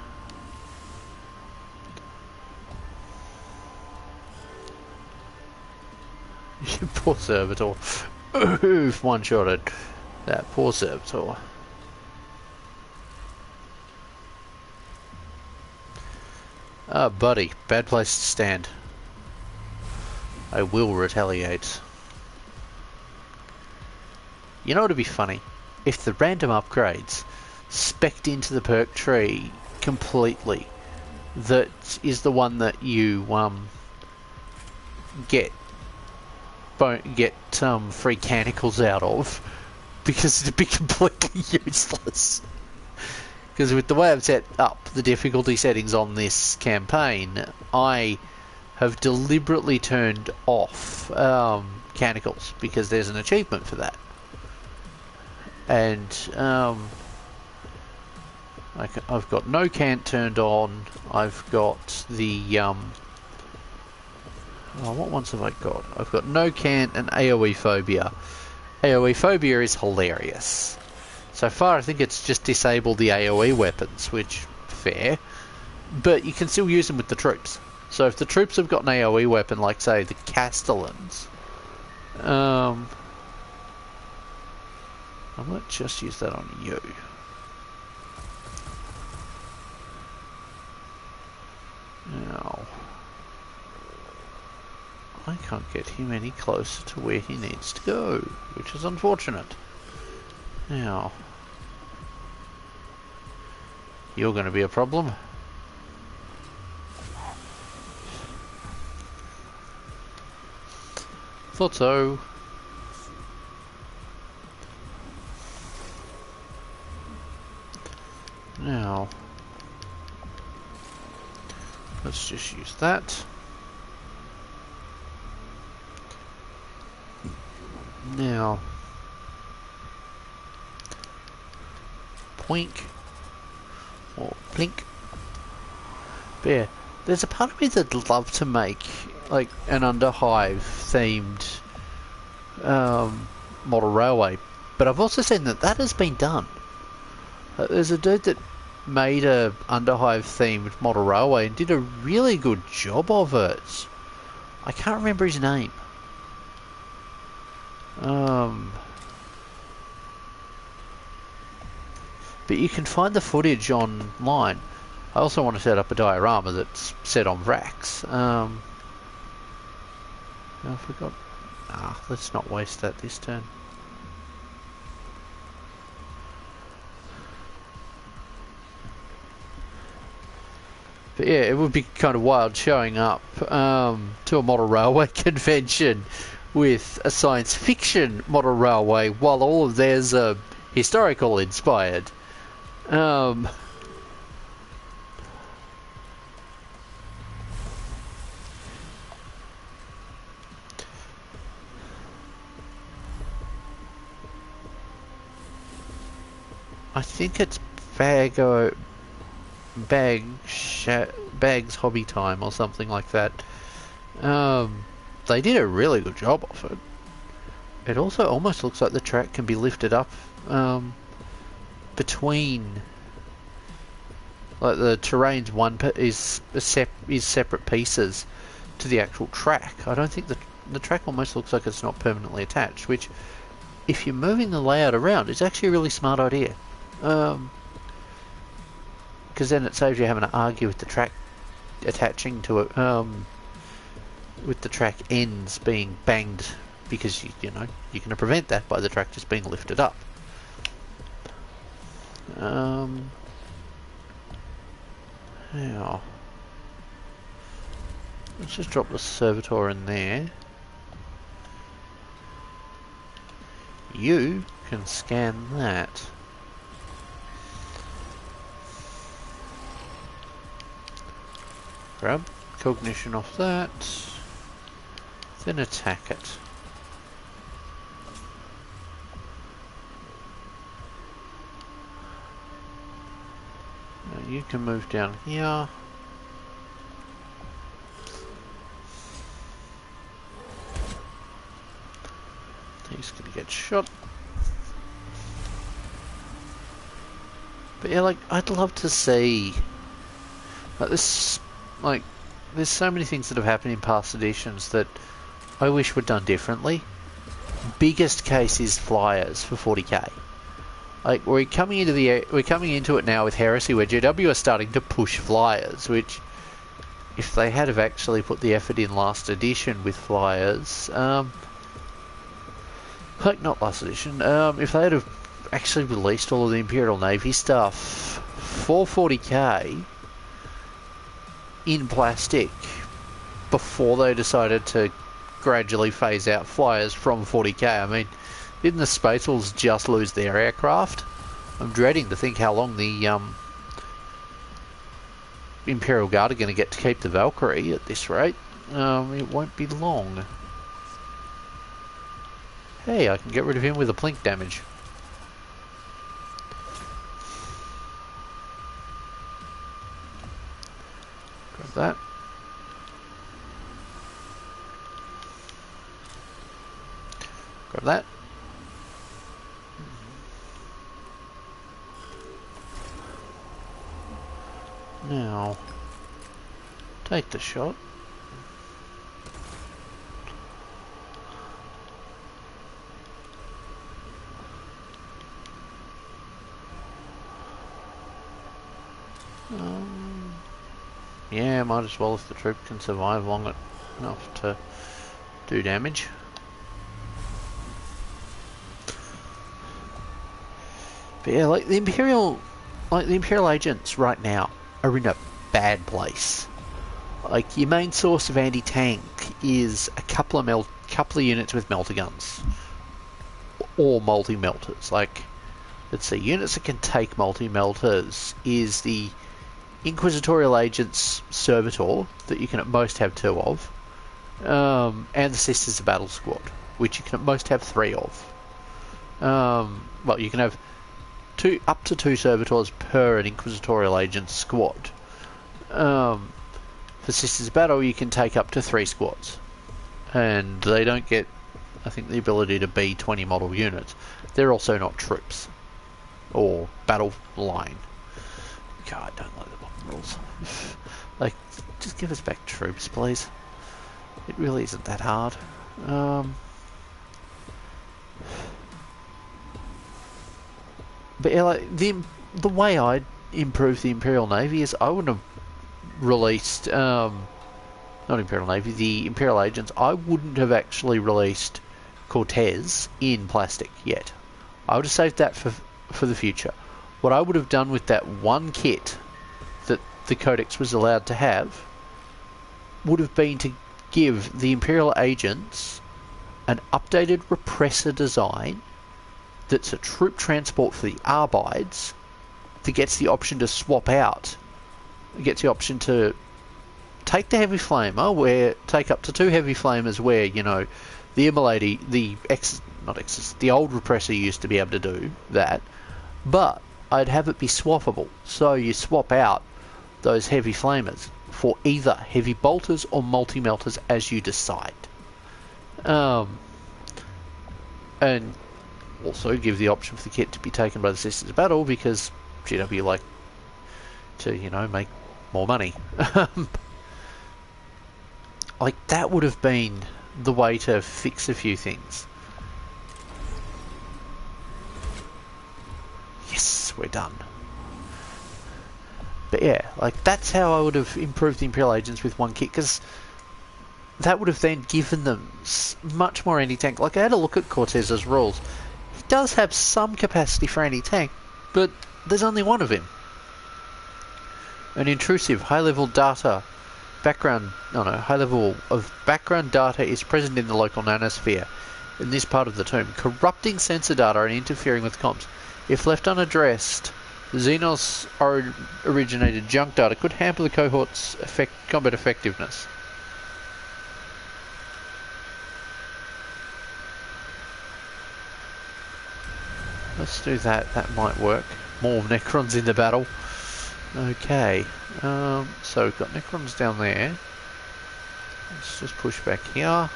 You poor servitor. Oof, one-shotted. That poor servitor. Ah, buddy. Bad place to stand. I will retaliate. You know what would be funny? If the random upgrades specced into the perk tree completely, that is the one that you get free Mechanicus out of, because it'd be completely useless. Because with the way I've set up the difficulty settings on this campaign, I have deliberately turned off Mechanicus because there's an achievement for that. And I've got no cant turned on. I've got the what ones have I got? I've got no cant and AoE phobia. AoE phobia is hilarious. So far I think it's just disabled the AoE weapons, which, fair. But you can still use them with the troops. So if the troops have got an AoE weapon, like say the Castellans, I might just use that on you. Now, I can't get him any closer to where he needs to go, which is unfortunate. Now, you're going to be a problem. Thought so. Now, let's just use that. Now, poink or blink. But yeah, there's a part of me that'd love to make like an Underhive themed model railway, but I've also seen that has been done. There's a dude that made a Underhive themed model railway and did a really good job of it. I can't remember his name. But you can find the footage online. I also want to set up a diorama that's set on racks. I forgot. Let's not waste that this turn. But yeah, it would be kind of wild showing up to a model railway convention with a science fiction model railway while all of theirs are historical inspired. I think it's Bag's Hobby Time or something like that. They did a really good job of it. It also almost looks like the track can be lifted up between, like the terrain's is separate pieces to the actual track. I don't think the track almost looks like it's not permanently attached, which, if you're moving the layout around, is actually a really smart idea. Because then it saves you having to argue with the track attaching to it, with the track ends being banged, because you know you can prevent that by the track just being lifted up. Now let's just drop the servitor in there. You can scan that. Grab cognition off that, then attack it. Now you can move down here. He's gonna get shot. But yeah, like, I'd love to see, like, this. Like, there's so many things that have happened in past editions that I wish were done differently. Biggest case is flyers for 40k. Like, we're coming into it now with Heresy, where GW are starting to push flyers, which, if they had have actually put the effort in last edition with flyers, like not last edition, if they had have actually released all of the Imperial Navy stuff for 40k in plastic before they decided to gradually phase out flyers from 40k. I mean, didn't the Space Wolves just lose their aircraft? I'm dreading to think how long the Imperial Guard are going to get to keep the Valkyrie at this rate. It won't be long. Hey, I can get rid of him with a plink damage. Grab that. Grab that. Now, take the shot. Yeah, might as well if the troop can survive long enough to do damage. But yeah, like the Imperial agents right now are in a bad place. Like, your main source of anti-tank is a couple of units with melter guns or multi-melters. Like, let's see, units that can take multi-melters is the Inquisitorial Agents Servitor, that you can at most have 2 of, and the Sisters of Battle Squad, which you can at most have 3 of. Well, you can have up to 2 Servitors per an Inquisitorial Agents squad. For Sisters of Battle, you can take up to 3 squads, and they don't get, I think, the ability to be 20 model units. They're also not troops or battle line. God, I don't like the modern rules. Like, just give us back troops, please. It really isn't that hard. But yeah, like the way I'd improve the Imperial Navy is I wouldn't have released, not Imperial Navy, the Imperial agents. I wouldn't have actually released Cortez in plastic yet. I would have saved that for the future. What I would have done with that one kit that the Codex was allowed to have would have been to give the Imperial agents an updated repressor design that's a troop transport for the Arbides that gets the option to swap out. It gets the option to take the heavy flamer, take up to 2 heavy flamers where, you know, the Immolady, the old repressor used to be able to do that, but I'd have it be swappable. So you swap out those heavy flamers for either heavy bolters or multi-melters as you decide. And also give the option for the kit to be taken by the Sisters of Battle because GW like to, you know, make more money. Like, that would have been the way to fix a few things. Yes, we're done. But yeah, like, that's how I would have improved the Imperial agents with one kit, because that would have then given them much more anti-tank. Like, I had a look at Cortez's rules. He does have some capacity for anti-tank, but there's only one of him. An intrusive, high-level data high level of background data is present in the local nanosphere in this part of the tomb, corrupting sensor data and interfering with comms. If left unaddressed, Xenos originated junk data could hamper the cohort's combat effectiveness. Let's do that. That might work. More Necrons in the battle. Okay. So we've got Necrons down there. Let's just push back here.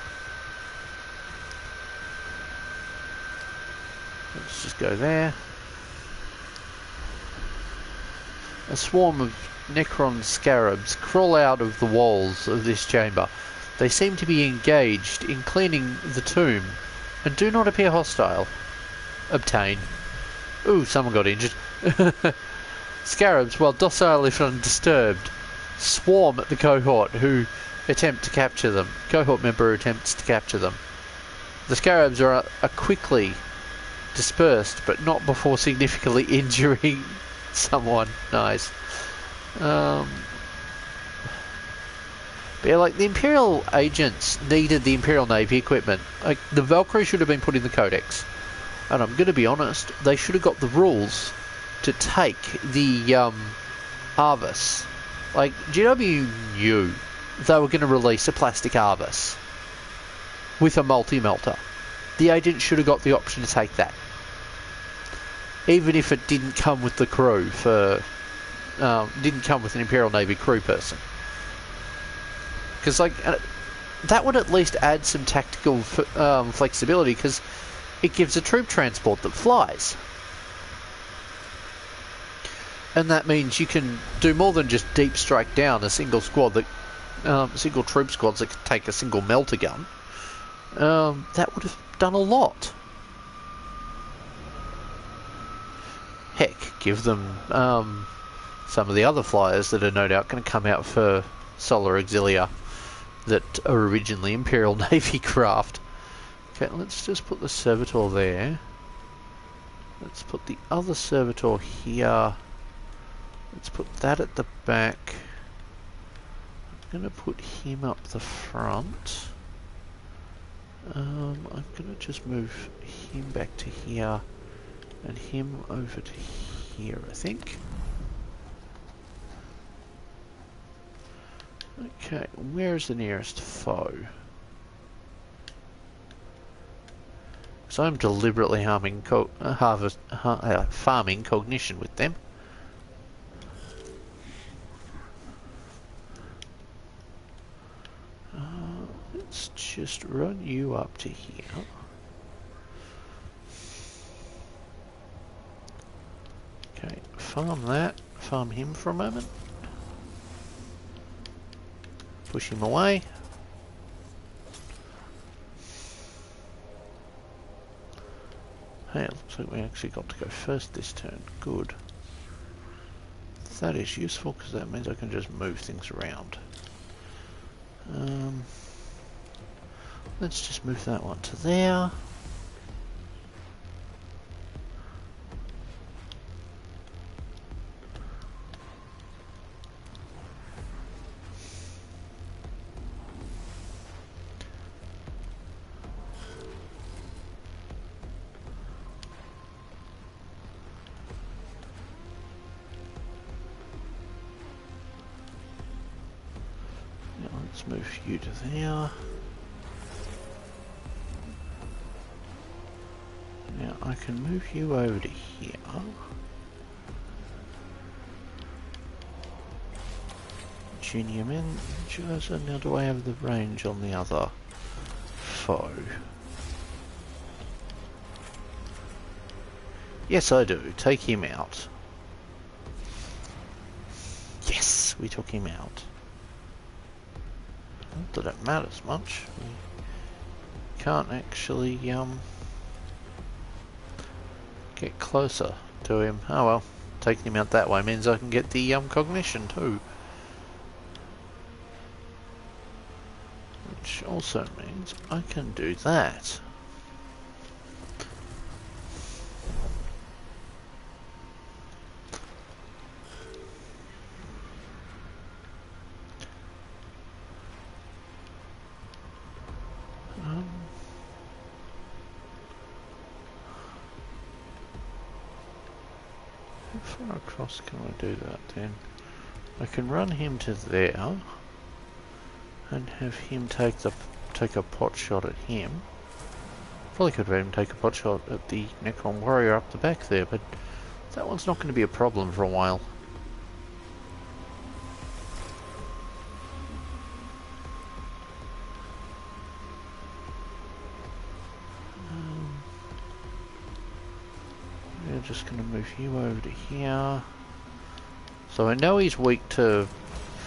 Let's just go there. A swarm of Necron scarabs crawl out of the walls of this chamber. They seem to be engaged in cleaning the tomb and do not appear hostile. Obtain. Ooh, someone got injured. Scarabs, while docile if undisturbed, swarm at the cohort who attempt to capture them. Cohort member attempts to capture them. The scarabs are quickly dispersed, but not before significantly injuring someone. Nice. But yeah, like, the Imperial agents needed the Imperial Navy equipment. Like, the Valkyrie should have been put in the Codex. And I'm going to be honest, they should have got the rules to take the Arvis. Like, GW knew they were going to release a plastic Arvis with a multi-melter. The agent should have got the option to take that, even if it didn't come with the crew didn't come with an Imperial Navy crew person. Because, like, that would at least add some tactical flexibility, because it gives a troop transport that flies. And that means you can do more than just deep strike down a single squad single troop squads that can take a single melter gun. That would have done a lot. Heck, give them some of the other flyers that are no doubt going to come out for Solar Auxilia that are originally Imperial Navy craft. Okay, let's just put the servitor there. Let's put the other servitor here. Let's put that at the back. I'm going to put him up the front. I'm going to just move him back to here and him over to here, I think. Okay, where's the nearest foe? So I'm deliberately farming cognition with them. Let's just run you up to here. Okay, farm that. Farm him for a moment. Push him away. Hey, it looks like we actually got to go first this turn. Good. That is useful because that means I can just move things around. Let's just move that one to there. Let's move you to there. Now I can move you over to here. Junior miniatures, and now do I have the range on the other foe? Yes I do. Take him out. Yes, we took him out. Not that it matters much. We can't actually get closer to him. Oh well, taking him out that way means I can get the cognition too. Which also means I can do that. How far across can I do that then? I can run him to there and have him take a pot shot at him. Probably could have him take a pot shot at the Necron warrior up the back there, but that one's not going to be a problem for a while. We're just going to move you over to here. So I know he's weak to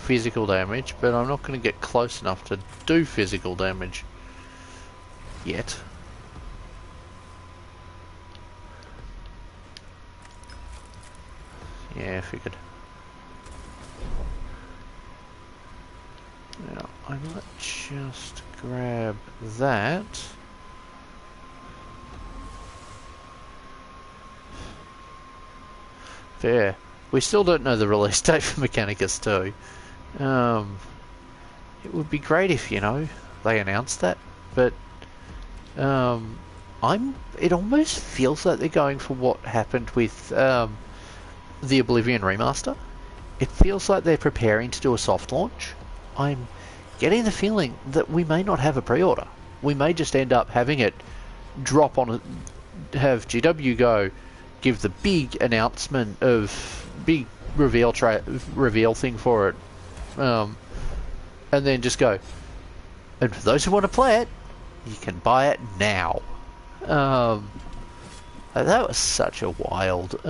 physical damage, but I'm not going to get close enough to do physical damage yet. Yeah, I figured. Now, I might just grab that. Fair. We still don't know the release date for Mechanicus 2. It would be great if, you know, they announced that, but it almost feels like they're going for what happened with the Oblivion remaster. It feels like they're preparing to do a soft launch. I'm getting the feeling that we may not have a pre-order. We may just end up having it drop on have GW go, give the big announcement of big reveal thing for it, and then just go. And for those who want to play it, you can buy it now. That was such a wild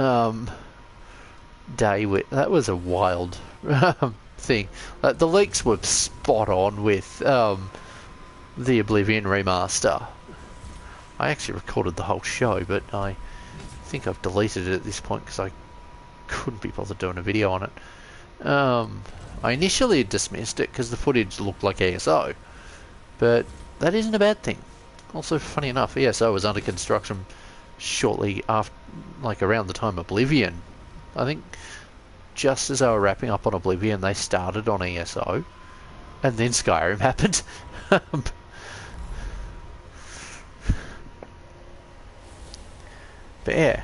day. That was a wild thing. The leaks were spot on with the Oblivion remaster. I actually recorded the whole show, but I think I've deleted it at this point because I couldn't be bothered doing a video on it. I initially dismissed it because the footage looked like ESO, but that isn't a bad thing. Also, funny enough, ESO was under construction shortly after, like around the time Oblivion. I think just as they were wrapping up on Oblivion, they started on ESO, and then Skyrim happened. But yeah,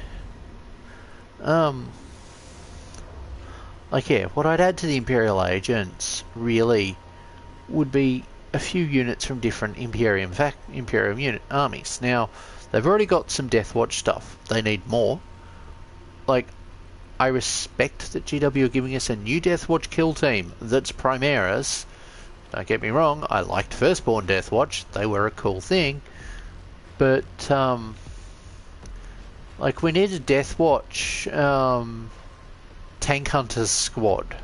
like yeah, what I'd add to the Imperial agents really would be a few units from different Imperium unit armies. Now, they've already got some Deathwatch stuff. They need more. Like, I respect that GW are giving us a new Deathwatch kill team that's Primaris. Don't get me wrong, I liked Firstborn Deathwatch. They were a cool thing. But, like, we need a Deathwatch Tank Hunters squad.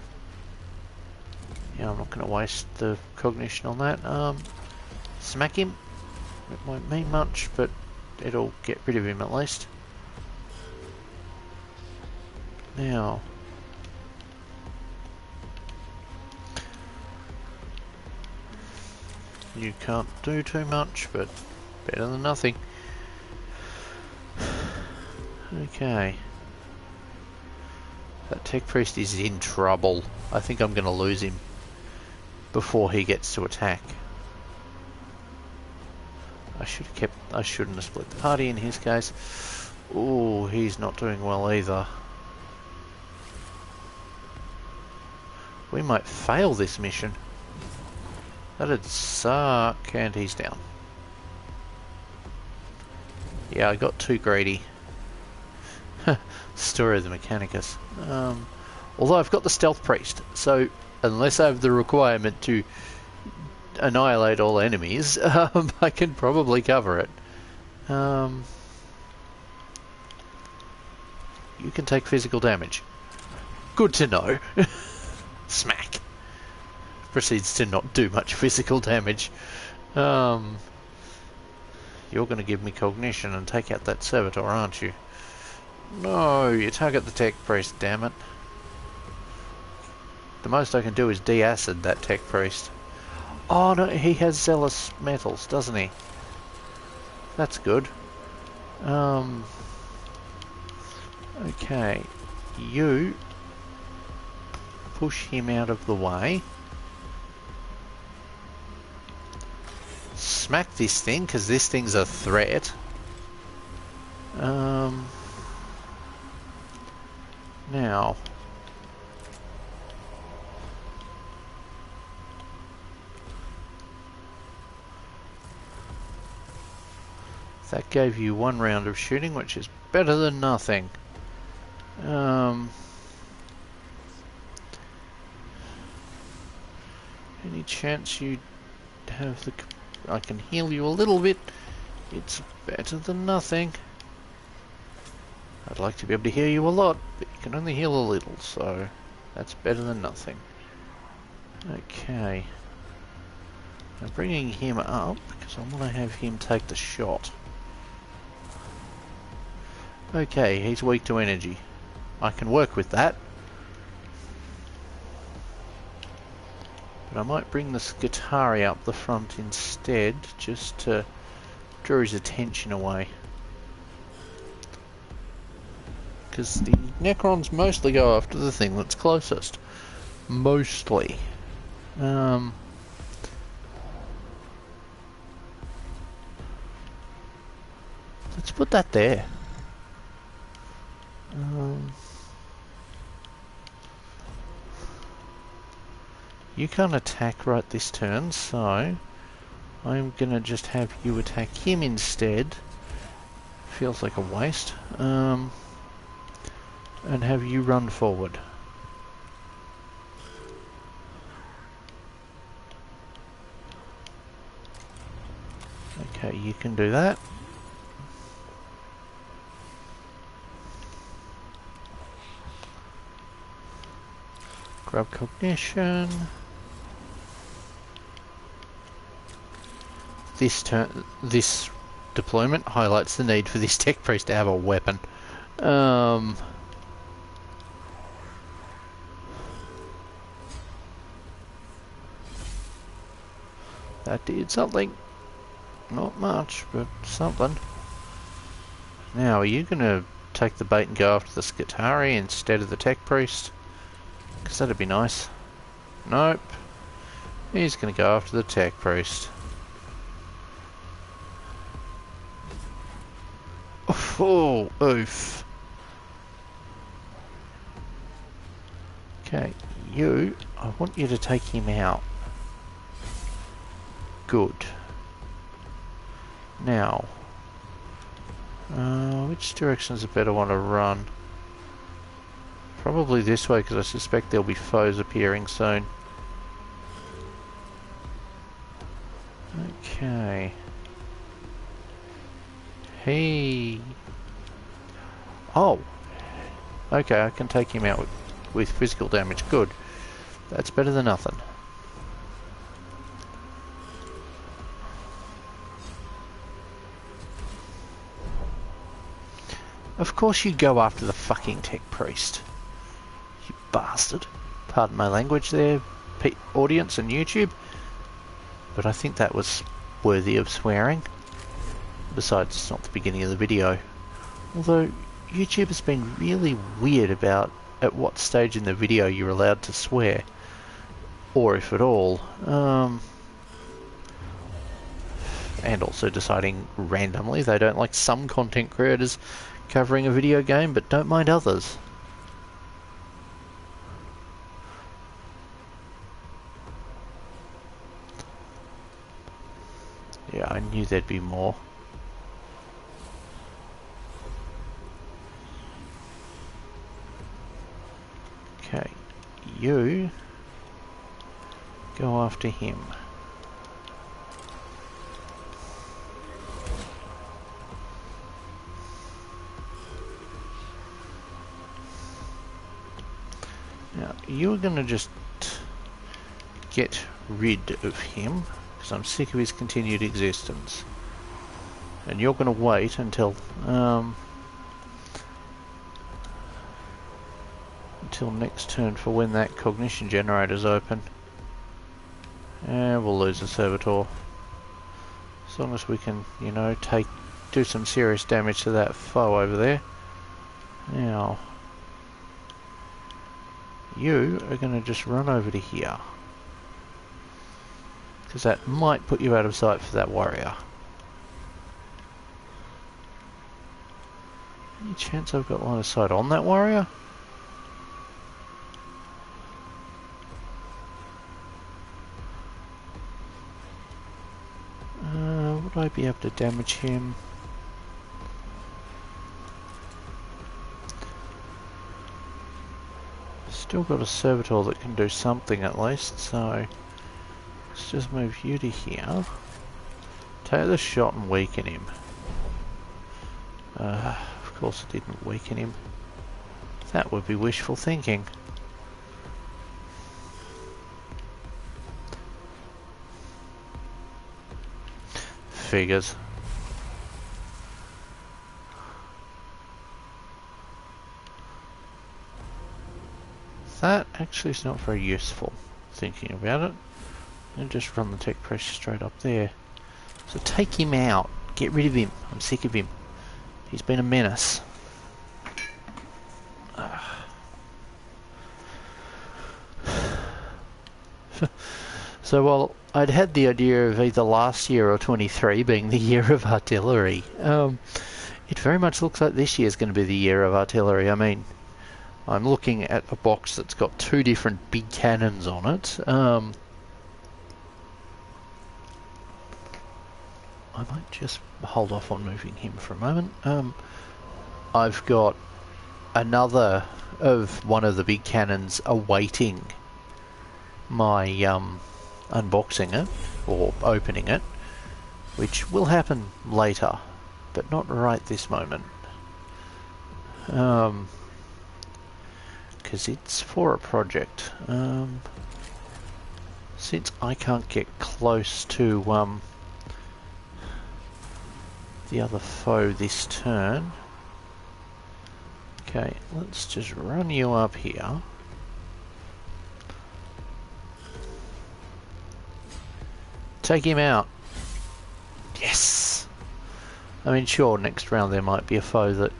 Yeah, I'm not going to waste the cognition on that. Smack him. It won't mean much, but it'll get rid of him at least. Now, You can't do too much, but better than nothing. Okay. That tech priest is in trouble. I think I'm going to lose him before he gets to attack. I shouldn't have split the party in his case. Oh, he's not doing well either. We might fail this mission. That'd suck. And he's down. Yeah, I got too greedy. Story of the Mechanicus. Although I've got the stealth priest, so unless I have the requirement to annihilate all enemies, I can probably cover it. You can take physical damage. Good to know. Smack. Proceeds to not do much physical damage. You're going to give me cognition and take out that servitor, aren't you? No, you target the tech priest, damn it. The most I can do is de-acid that tech priest. Oh no, he has zealous metals, doesn't he? That's good. Okay. You push him out of the way. Smack this thing, because this thing's a threat. Now, that gave you 1 round of shooting, which is better than nothing. Any chance you have the... I can heal you a little bit. It's better than nothing. I'd like to be able to heal you a lot, but you can only heal a little, so that's better than nothing. Okay. I'm bringing him up because I want to have him take the shot. Okay, he's weak to energy. I can work with that. But I might bring the Skitari up the front instead, just to draw his attention away. Because the Necrons mostly go after the thing that's closest. Mostly. Let's put that there. You can't attack right this turn, so I'm gonna just have you attack him instead. Feels like a waste. And have you run forward. Okay, you can do that. Grab cognition. This deployment highlights the need for this tech priest to have a weapon. That did something. Not much, but something. Now, are you going to take the bait and go after the Skitari instead of the tech priest? Because that'd be nice. Nope. He's going to go after the tech priest. Oh, oof. Okay, I want you to take him out. Good. Now, which direction is a better one to run? Probably this way, because I suspect there'll be foes appearing soon. Okay. Hey. Oh. Okay, I can take him out with physical damage. Good. That's better than nothing. Of course you go after the fucking tech priest. You bastard. Pardon my language there, audience and YouTube. but I think that was worthy of swearing. Besides, it's not the beginning of the video. Although, YouTube has been really weird about at what stage in the video you're allowed to swear. Or if at all. And also deciding randomly they don't like some content creators covering a video game, but don't mind others. Yeah, I knew there'd be more. Okay, you go after him. Now, you're gonna just get rid of him, because I'm sick of his continued existence. And you're gonna wait until next turn for when that cognition generator's open. And we'll lose a servitor. As long as we can, you know, do some serious damage to that foe over there. Now, you are going to just run over to here. Because that might put you out of sight for that warrior. Any chance I've got line of sight on that warrior? Would I be able to damage him? Still got a servitor that can do something at least, so let's just move you to here. Take the shot and weaken him. Of course it didn't weaken him. That would be wishful thinking. Figures. That actually is not very useful, thinking about it. And just run the tech pressure straight up there. So take him out. Get rid of him. I'm sick of him. He's been a menace. So while I'd had the idea of either last year or 23 being the year of artillery, it very much looks like this year is going to be the year of artillery. I mean, I'm looking at a box that's got two different big cannons on it. I might just hold off on moving him for a moment. I've got another of one of the big cannons awaiting my unboxing it or opening it, which will happen later, but not right this moment. Because it's for a project. Since I can't get close to the other foe this turn, okay, let's just run you up here. Take him out. Yes! I mean, sure, next round there might be a foe that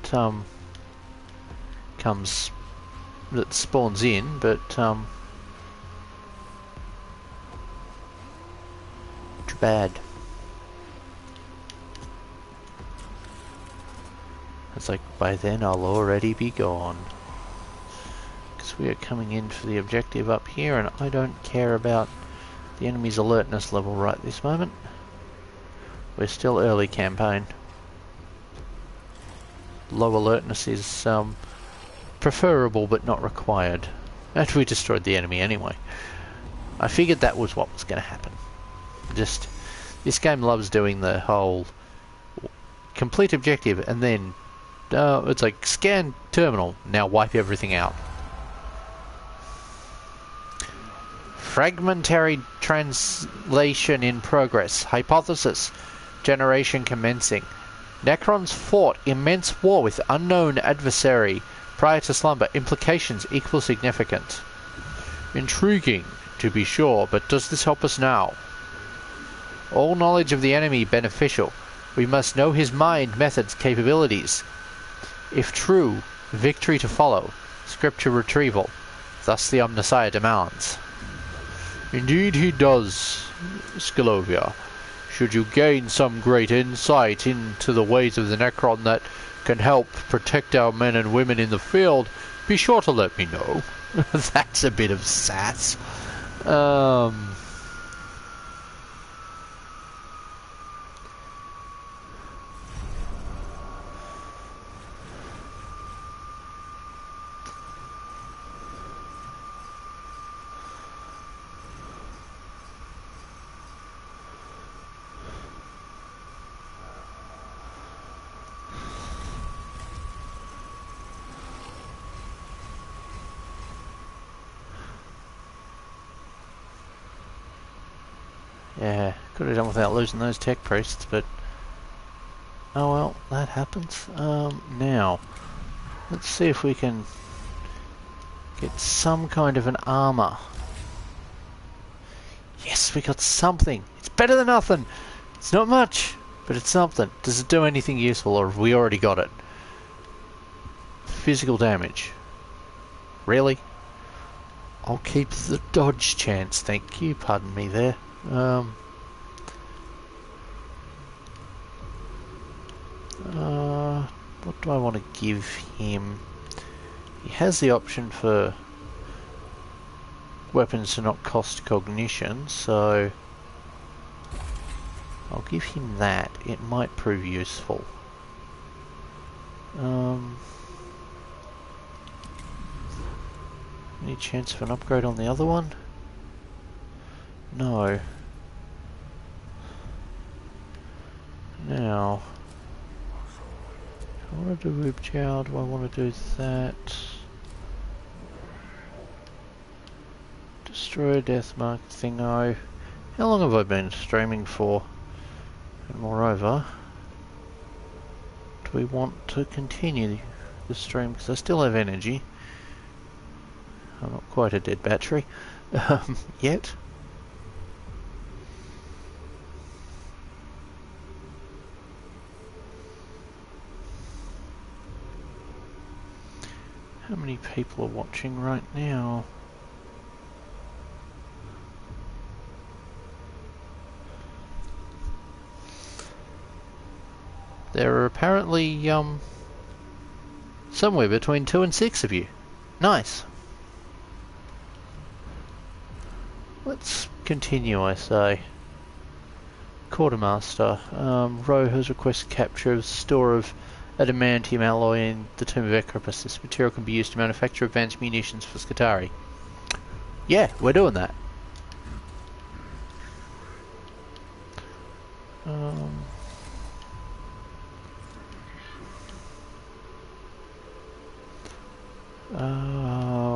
that spawns in, but too bad. It's like by then I'll already be gone. Because we are coming in for the objective up here, and I don't care about the enemy's alertness level right this moment. We're still early campaign. Low alertness is preferable but not required. And we destroyed the enemy anyway. I figured that was what was going to happen. Just, this game loves doing the whole complete objective and then it's like scan terminal, now wipe everything out. Fragmentary translation in progress. Hypothesis. Generation commencing. Necrons fought immense war with unknown adversary prior to slumber. Implications equal significant. Intriguing, to be sure, but does this help us now? All knowledge of the enemy beneficial. We must know his mind, methods, capabilities. If true, victory to follow. Scripture retrieval. Thus the Omnissiah demands. Indeed he does, Scalovia. Should you gain some great insight into the ways of the Necron that can help protect our men and women in the field, be sure to let me know. That's a bit of sass. Yeah, could have done without losing those tech priests, but oh well, that happens. Now, let's see if we can get some kind of an armor. Yes, we got something. It's better than nothing. It's not much, but it's something. Does it do anything useful, or have we already got it? Physical damage. Really? I'll keep the dodge chance, thank you. Pardon me there. What do I want to give him? He has the option for weapons to not cost cognition, so I'll give him that. It might prove useful. Any chance of an upgrade on the other one? No. Now, I want to do Rube Chow. Do I want to do that? Destroy a death mark thingo. How long have I been streaming for? And moreover, do we want to continue the stream? Because I still have energy. I'm not quite a dead battery yet. How many people are watching right now? There are apparently somewhere between 2 and 6 of you. Nice. Let's continue, I say. Quartermaster. Roe has requested capture of a store of adamantium alloy in the tomb of Ecropus. This material can be used to manufacture advanced munitions for Skitari. Yeah, we're doing that.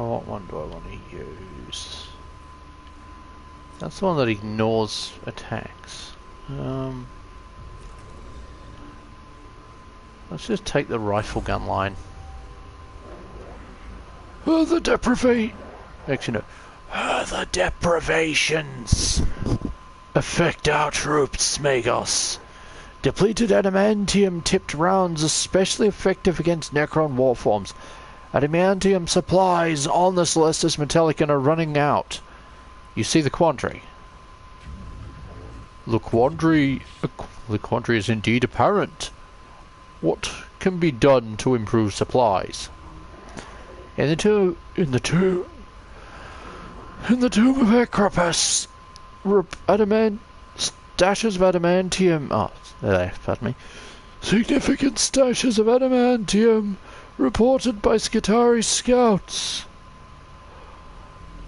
What one do I want to use? That's the one that ignores attacks. Let's just take the rifle gun line. The deprivations affect our troops, Magos. Depleted adamantium tipped rounds especially effective against Necron warforms. Adamantium supplies on the Celestis Metallicon are running out. You see the quandary. The quandary is indeed apparent. What can be done to improve supplies? In the tomb of Ecropus, stashes of adamantium. Pardon me. Significant stashes of adamantium reported by Skitari scouts,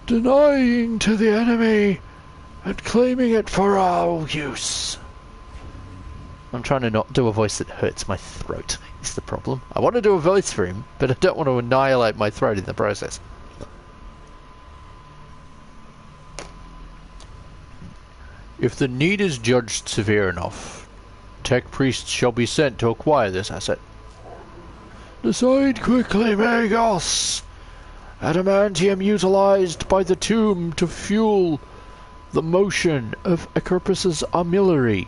denying to the enemy and claiming it for our use. I'm trying to not do a voice that hurts my throat, is the problem. I want to do a voice for him, but I don't want to annihilate my throat in the process. If the need is judged severe enough, tech priests shall be sent to acquire this asset. Decide quickly, Magos! Adamantium utilized by the tomb to fuel The motion of Acropus's armillary.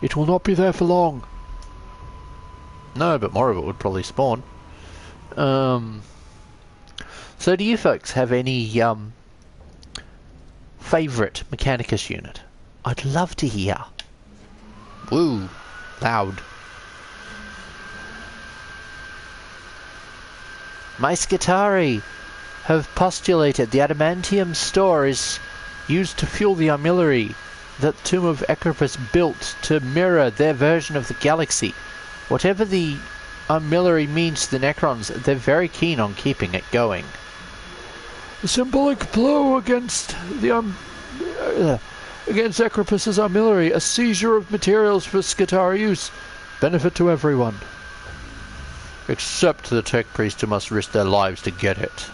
It will not be there for long. No, but more of it would probably spawn. So do you folks have any favourite Mechanicus unit? I'd love to hear. Woo, loud. My Skitari have postulated the adamantium store is used to fuel the armillary that Tomb of Acropus built to mirror their version of the galaxy. Whatever the armillary means to the Necrons, they're very keen on keeping it going. A symbolic blow against the against Acropus's armillary, a seizure of materials for Skitari use. Benefit to everyone. Except the tech priest who must risk their lives to get it.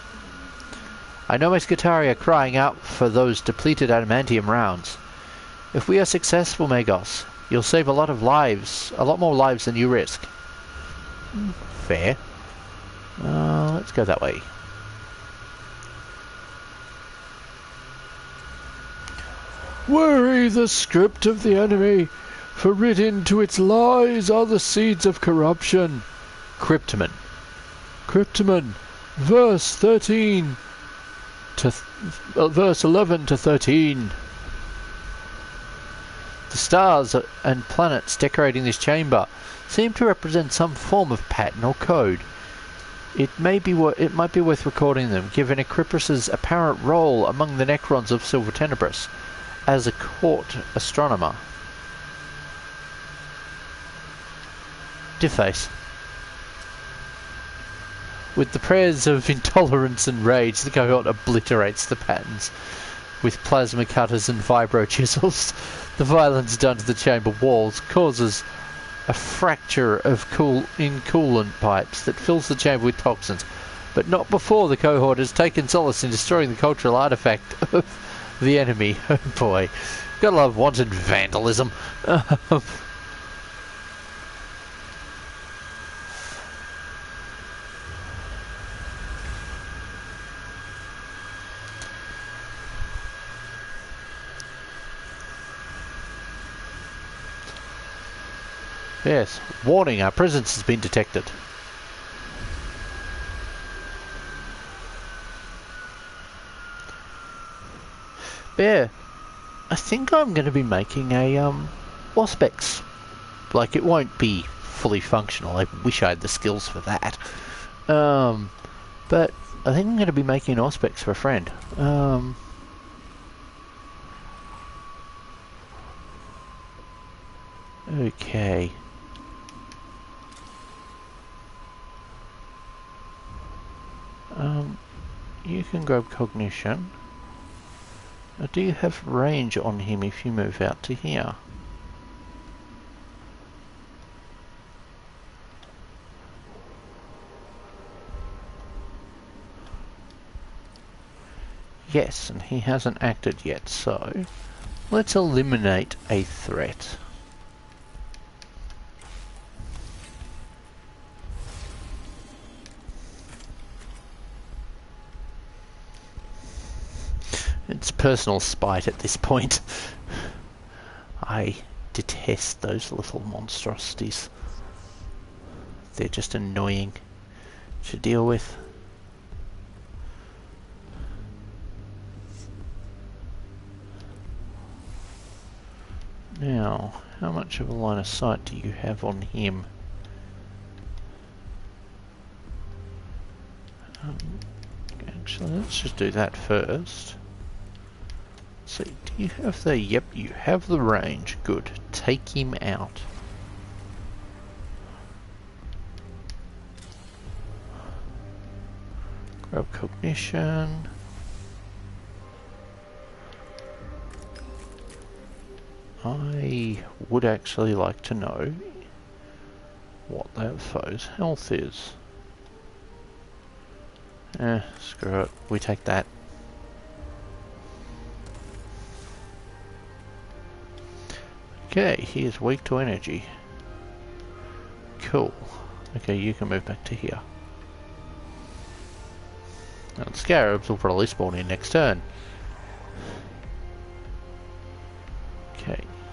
I know my Skitari are crying out for those depleted adamantium rounds. If we are successful, Magos, you'll save a lot of lives, a lot more lives than you risk. Fair. Let's go that way. Worry the script of the enemy, for written to its lies are the seeds of corruption. Cryptoman. Cryptoman, verse 13 to verse 11 to 13. The stars and planets decorating this chamber seem to represent some form of pattern or code. It might be worth recording them, given Acropus's apparent role among the Necrons of Silver Tenebris as a court astronomer. Deface. With the prayers of intolerance and rage, the cohort obliterates the patterns with plasma cutters and vibro chisels. The violence done to the chamber walls causes a fracture of coolant pipes that fills the chamber with toxins, but not before the cohort has taken solace in destroying the cultural artifact of the enemy. Oh boy, gotta love wanton vandalism. Yes, warning, our presence has been detected. Yeah, I think I'm going to be making a Waspex. Like, it won't be fully functional. I wish I had the skills for that. But I think I'm going to be making an Auspex for a friend. Okay. You can grab cognition. Do you have range on him if you move out to here? Yes, and he hasn't acted yet, so let's eliminate a threat. It's personal spite at this point. I detest those little monstrosities. They're just annoying to deal with. Now, how much of a line of sight do you have on him? Actually, let's just do that first. So, do you have the... Yep, you have the range. Good. Take him out. Grab cognition. I would actually like to know what that foe's health is. Screw it. We take that. Okay, he is weak to energy. Cool. Okay, you can move back to here. Now the scarabs will probably spawn in next turn.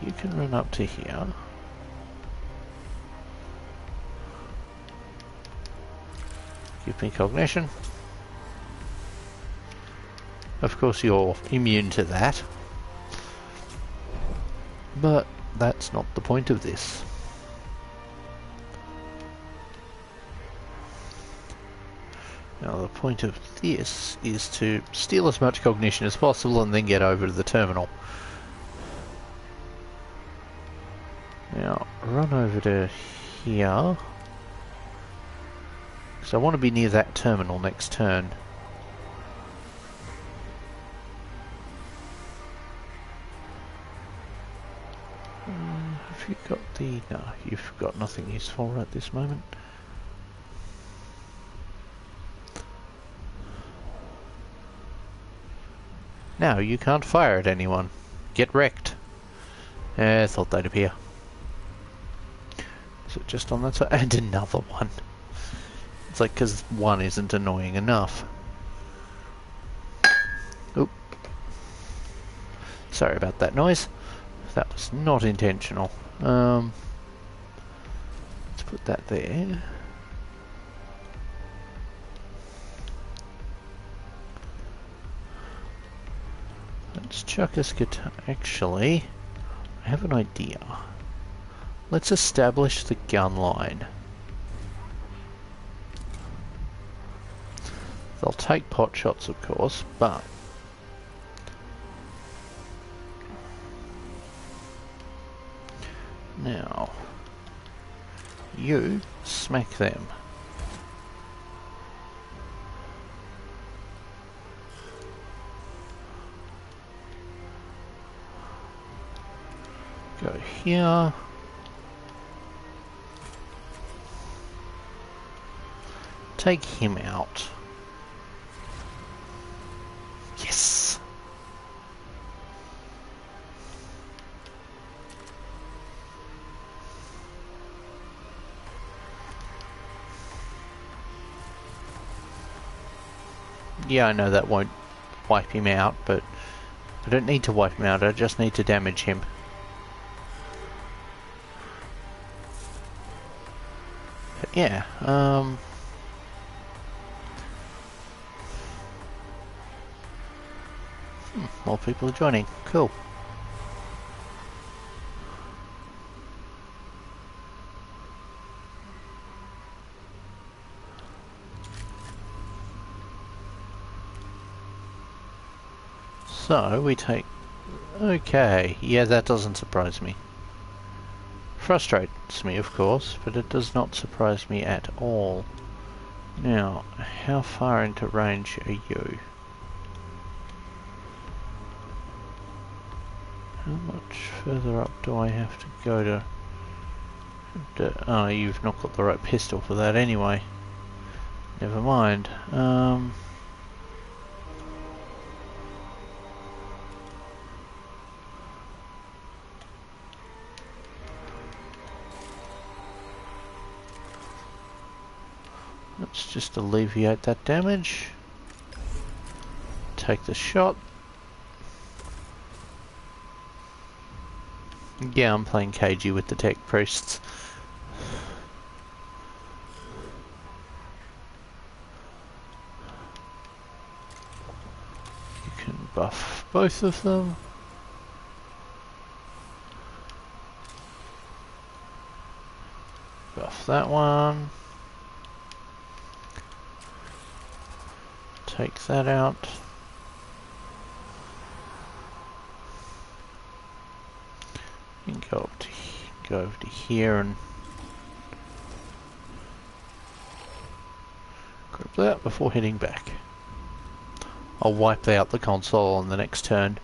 you can run up to here. Give me cognition. Of course you're immune to that. But that's not the point of this. Now the point of this is to steal as much cognition as possible and then get over to the terminal. Now run over to here. Because I want to be near that terminal next turn. Have you got the... No, you've got nothing useful right this moment. Now you can't fire at anyone. Get wrecked. I thought they'd appear. Is it just on that side? And another one. It's like, because one isn't annoying enough. Oop. Sorry about that noise. That was not intentional. Let's put that there. Let's chuck a guitar. Actually, I have an idea. Let's establish the gun line. They'll take pot shots, of course, but now you smack them. Go here. Take him out. Yes. Yeah, I know that won't wipe him out, but I don't need to wipe him out, I just need to damage him. But yeah, more people are joining. Cool. So we take... Okay, yeah, that doesn't surprise me. Frustrates me, of course, but it does not surprise me at all. Now, how far into range are you? How much further up do I have to go to... Oh, you've not got the right pistol for that anyway. Never mind. Let's just alleviate that damage. Take the shot. Yeah, I'm playing cagey with the tech priests. You can buff both of them. Buff that one. Take that out. And go over to here and grab that before heading back. I'll wipe out the console on the next turn.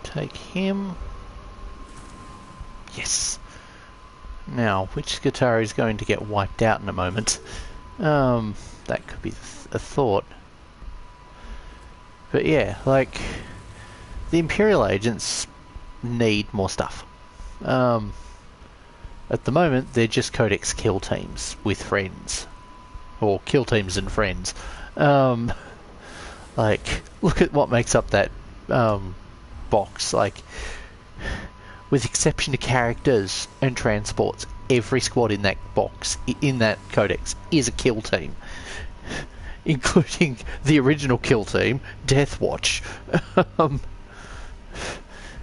Take him. Yes. Now, which guitar is going to get wiped out in a moment? That could be a thought. But yeah, like, the Imperial agents need more stuff. At the moment, they're just Codex kill teams with friends. Or kill teams and friends. Like, look at what makes up that box. Like, with exception to characters and transports, every squad in that box, in that codex, is a kill team. Including the original kill team, Death Watch.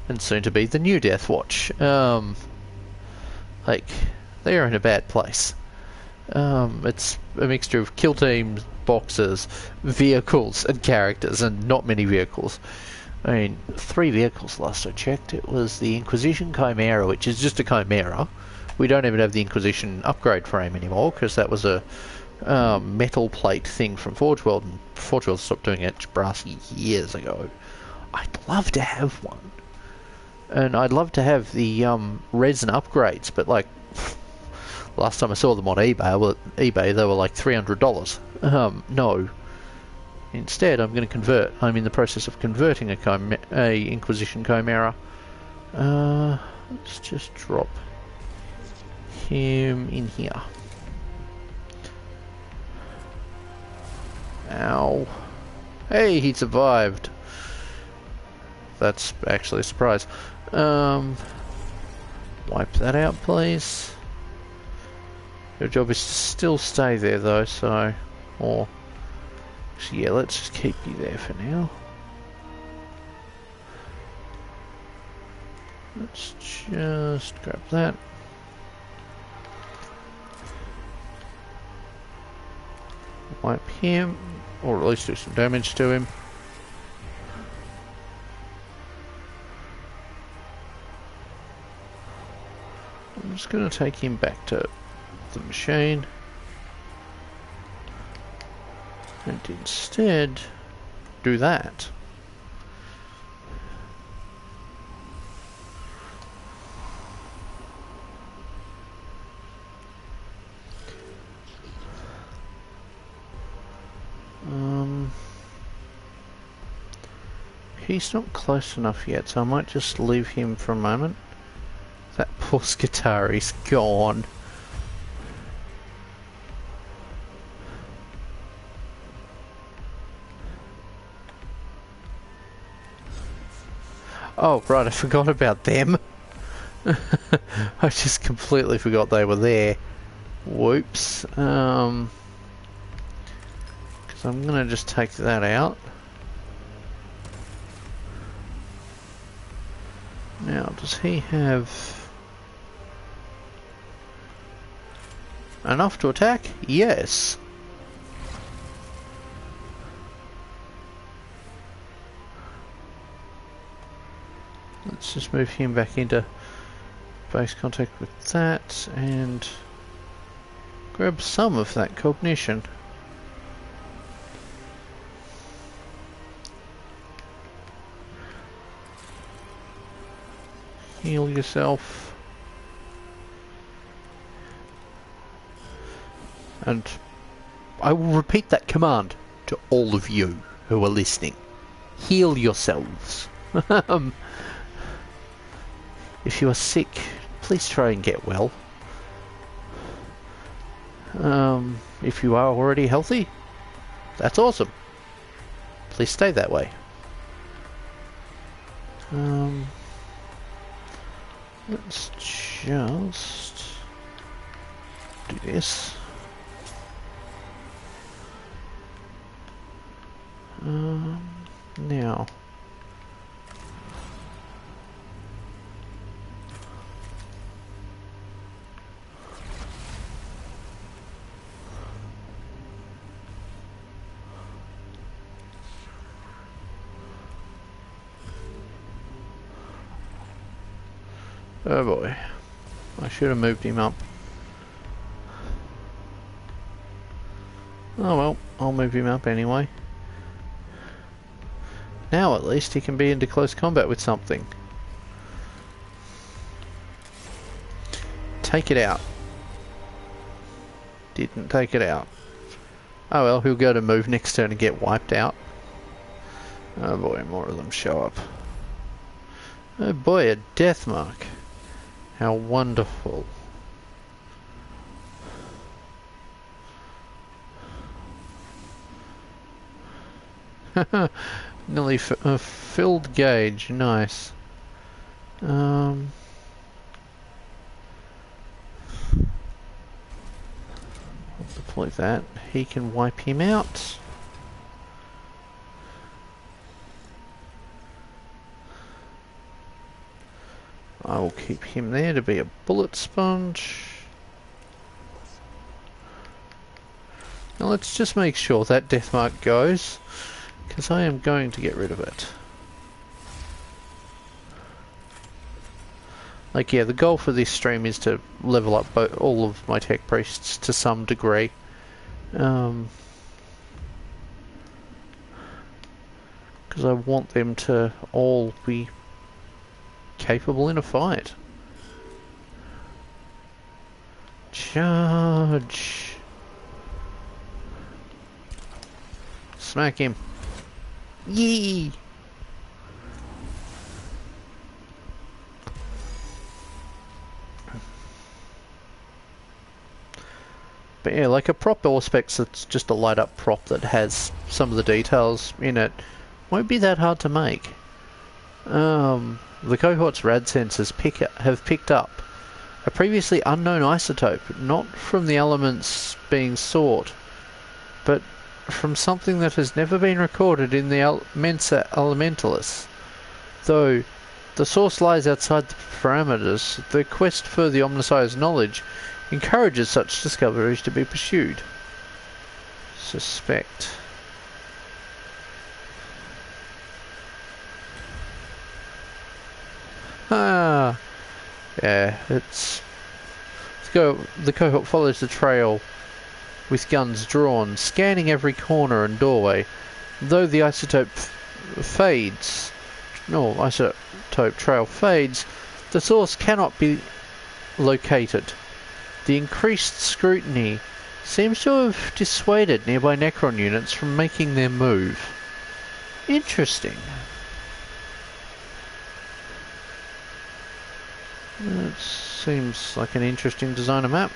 And soon to be the new Death Watch. Like, they are in a bad place. It's a mixture of kill teams, boxes, vehicles, and characters, and not many vehicles. I mean, 3 vehicles last I checked. It was the Inquisition Chimera, which is just a Chimera. We don't even have the Inquisition upgrade frame anymore, because that was a metal plate thing from Forge World, and Forge World stopped doing it brassy years ago. I'd love to have one. And I'd love to have the resin upgrades, but like, last time I saw them on eBay, they were like $300. No. Instead, I'm going to convert. I'm in the process of converting a Inquisition Chimera. Let's just drop him in here. Ow. Hey, he survived. That's actually a surprise. Wipe that out, please. Your job is to still stay there, though, so... Or... Actually, yeah, let's just keep you there for now. Let's just grab that. Wipe him, or at least do some damage to him. I'm just going to take him back to the machine. And instead, do that. He's not close enough yet, so I might just leave him for a moment. That poor Skitari's gone. Oh, right, I forgot about them. I just completely forgot they were there. Whoops. Because I'm going to just take that out. Now, does he have enough to attack? Yes. Let's just move him back into base contact with that and grab some of that cognition. Heal yourself. And I will repeat that command to all of you who are listening. Heal yourselves. If you are sick, please try and get well. If you are already healthy, that's awesome. Please stay that way. Let's just do this. Now. Oh boy, I should have moved him up. Oh well, I'll move him up anyway. Now at least he can be into close combat with something. Take it out. Didn't take it out. Oh well, he'll go to move next turn and get wiped out. Oh boy, more of them show up. Oh boy, a death mark. How wonderful. Nearly filled gauge, nice. Deploy that. He can wipe him out. I will keep him there to be a bullet sponge. Now let's just make sure that death mark goes, because I am going to get rid of it. Like, yeah, the goal for this stream is to level up all of my tech priests to some degree. Because I want them to all be capable in a fight. Charge! Smack him! Yee! But yeah, like a prop Auspex that's just a light up prop that has some of the details in it won't be that hard to make. The cohort's rad sensors have picked up a previously unknown isotope, not from the elements being sought, but from something that has never been recorded in the Mensa Elementalis. Though the source lies outside the parameters, the quest for the Omnissiah's knowledge encourages such discoveries to be pursued. Suspect. Ah, yeah, the cohort follows the trail with guns drawn, scanning every corner and doorway. Though the isotope trail fades, the source cannot be located. The increased scrutiny seems to have dissuaded nearby Necron units from making their move. Interesting. That seems like an interesting designer map.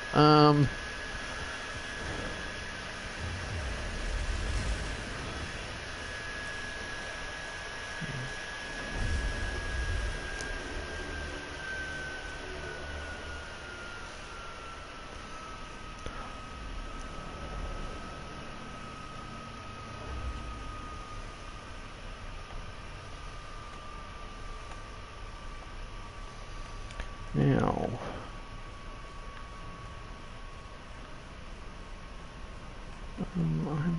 Now, I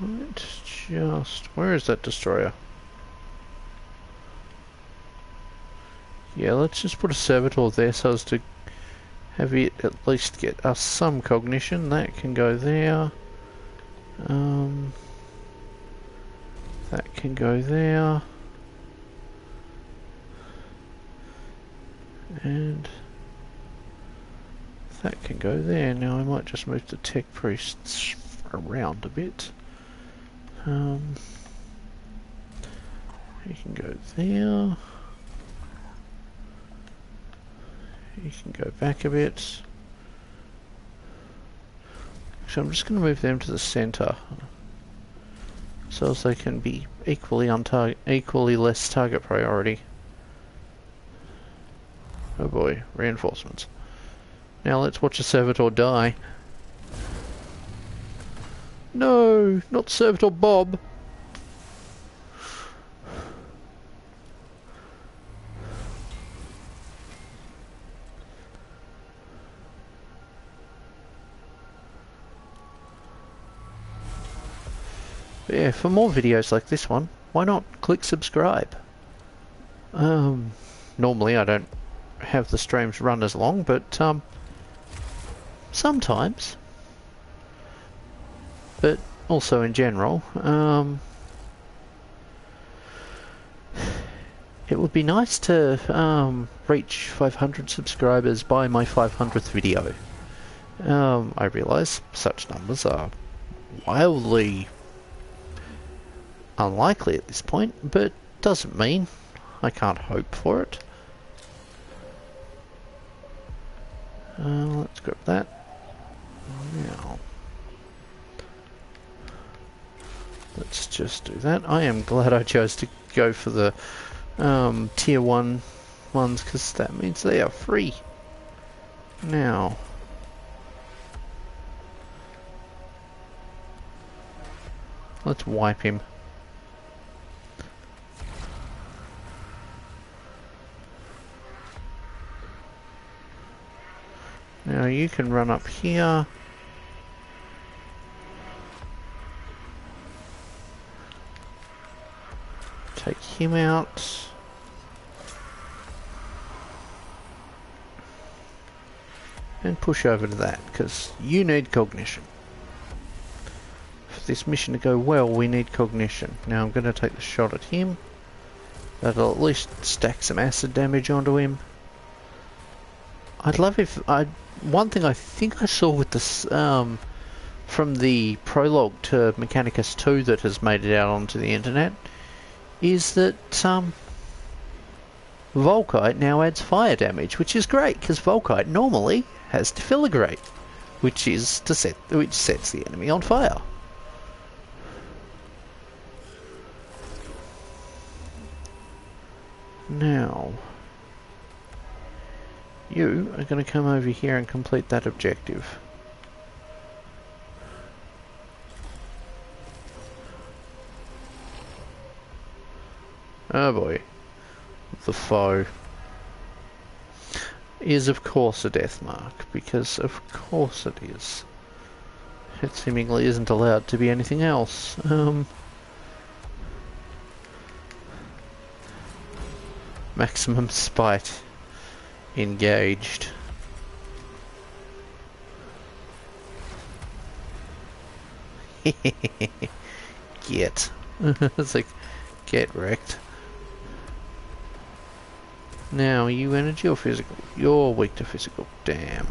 might just... Where is that destroyer? Yeah, let's just put a servitor there so as to have it at least get us some cognition. That can go there. That can go there. And that can go there. Now I might just move the tech priests around a bit. You can go there. You can go back a bit. So I'm just going to move them to the center, so as they can be equally less target priority. Oh boy, reinforcements. Now let's watch a servitor die. No, not Servitor Bob. But yeah, for more videos like this one, why not click subscribe? Normally I don't have the streams run as long, but sometimes. But also in general, it would be nice to reach 500 subscribers by my 500th video. I realise such numbers are wildly unlikely at this point, but doesn't mean I can't hope for it. Let's grab that. Now, let's just do that. I am glad I chose to go for the tier 1 ones, because that means they are free. Now, let's wipe him. Now you can run up here. Take him out. And push over to that, because you need cognition. For this mission to go well, we need cognition. Now I'm going to take the shot at him. That'll at least stack some acid damage onto him. I'd love if one thing I think I saw with this from the prologue to Mechanicus 2 that has made it out onto the internet is that Volkite now adds fire damage, which is great because Volkite normally has Defiligrate, which sets the enemy on fire. Now, you are going to come over here and complete that objective. Oh boy. The foe is of course a death mark, because of course it is. It seemingly isn't allowed to be anything else. Maximum spite engaged. Get. It's like, get wrecked. Now, are you energy or physical? You're weak to physical. Damn.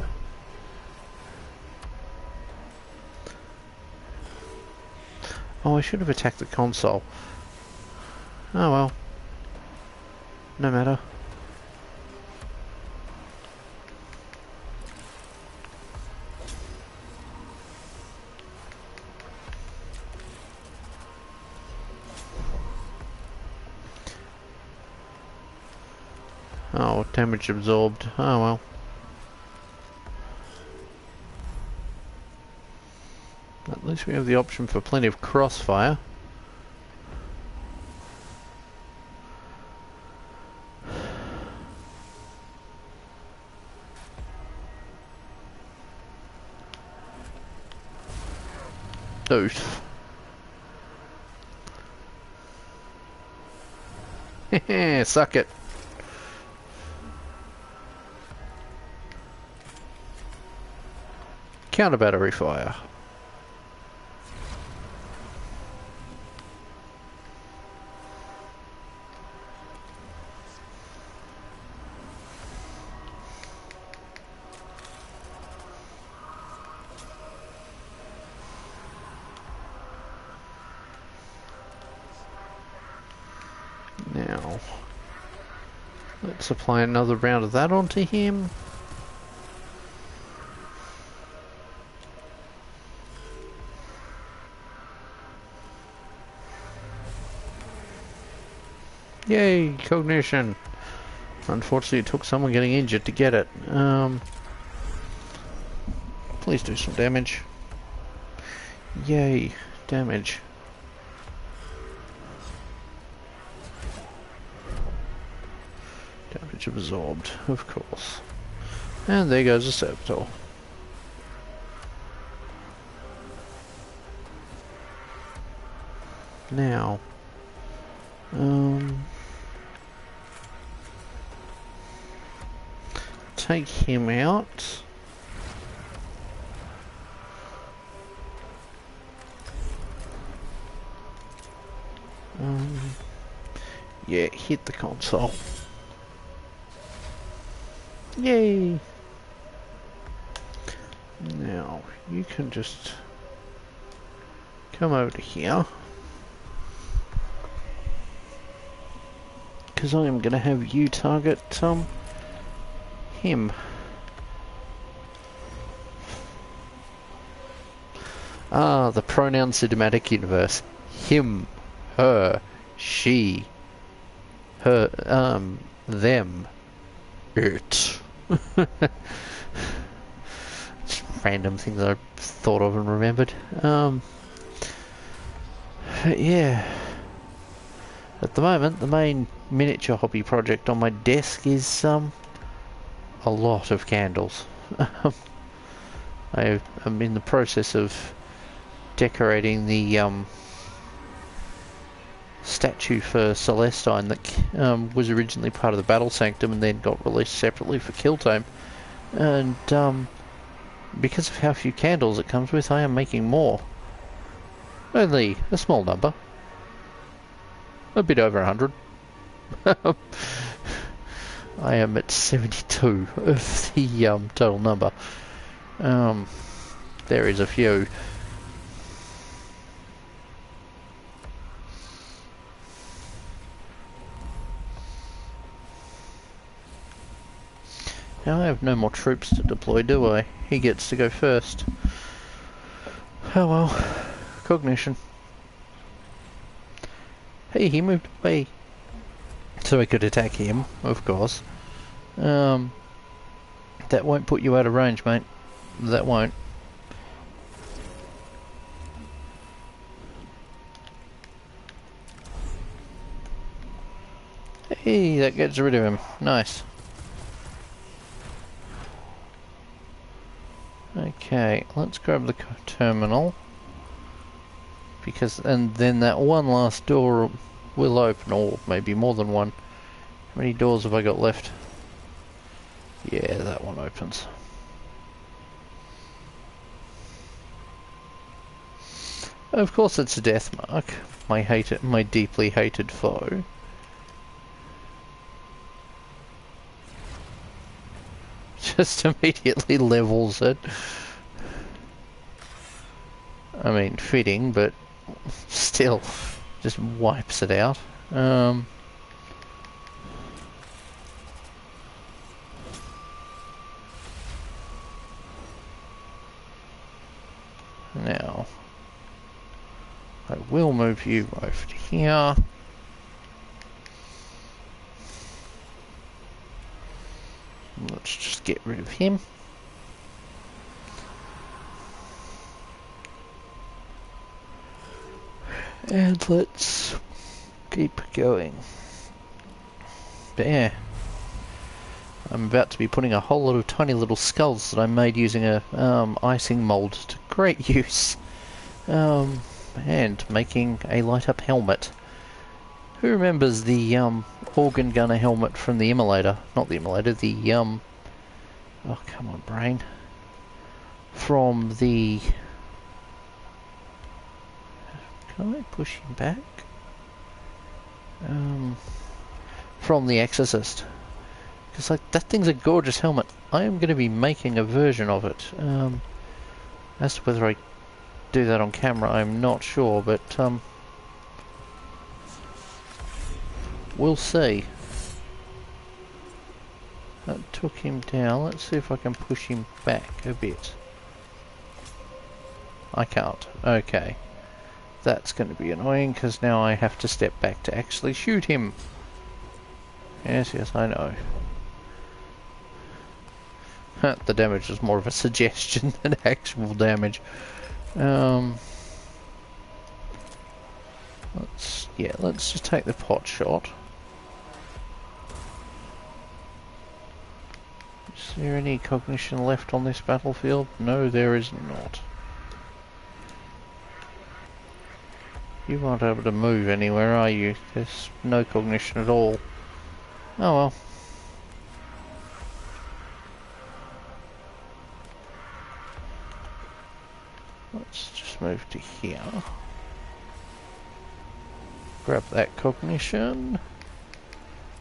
Oh, I should have attacked the console. Oh well. No matter. Oh, damage absorbed. Oh well. At least we have the option for plenty of crossfire. Oof. Hehe, suck it. Counter battery fire. Now, let's apply another round of that onto him. Yay, cognition. Unfortunately, it took someone getting injured to get it. Please do some damage. Yay, damage. Damage absorbed, of course. And there goes the Servitor. Now, take him out. Yeah, hit the console. Yay! Now, you can just come over to here. Because I am going to have you target him. Ah, the pronoun cinematic universe. Him, her, she, her, them, it. Just random things I thought of and remembered. Yeah. At the moment, the main miniature hobby project on my desk is a lot of candles. I am in the process of decorating the statue for Celestine that was originally part of the Battle Sanctum and then got released separately for Kill Time. And because of how few candles it comes with, I am making more. Only a small number. A bit over 100. I am at 72 of the total number. There is a few. Now I have no more troops to deploy, do I? He gets to go first. Oh well. Cognition. Hey, he moved away. So I could attack him, of course. That won't put you out of range, mate. That won't. Hey, that gets rid of him. Nice. Okay, let's grab the terminal. And then that one last door will open, or maybe more than one. How many doors have I got left? Yeah, that one opens. Of course it's a death mark. My deeply hated foe. Just immediately levels it. I mean, fitting, but still, just wipes it out. Now, I will move you over to here. Let's just get rid of him. And let's keep going. But yeah, I'm about to be putting a whole lot of tiny little skulls that I made using a icing mold to great use. And making a light-up helmet. Who remembers the organ gunner helmet from the Immolator? Not the Immolator, the oh, come on, brain. From the... Can I push him back? From the Exorcist. Because like that thing's a gorgeous helmet. I am going to be making a version of it. As to whether I do that on camera, I'm not sure, but we'll see. That took him down. Let's see if I can push him back a bit. I can't. Okay. That's going to be annoying because now I have to step back to actually shoot him. Yes, yes, I know. The damage was more of a suggestion than actual damage. Let's just take the pot shot. Is there any cognition left on this battlefield? No, there is not. You aren't able to move anywhere, are you? There's no cognition at all. Oh well. Let's just move to here. Grab that cognition.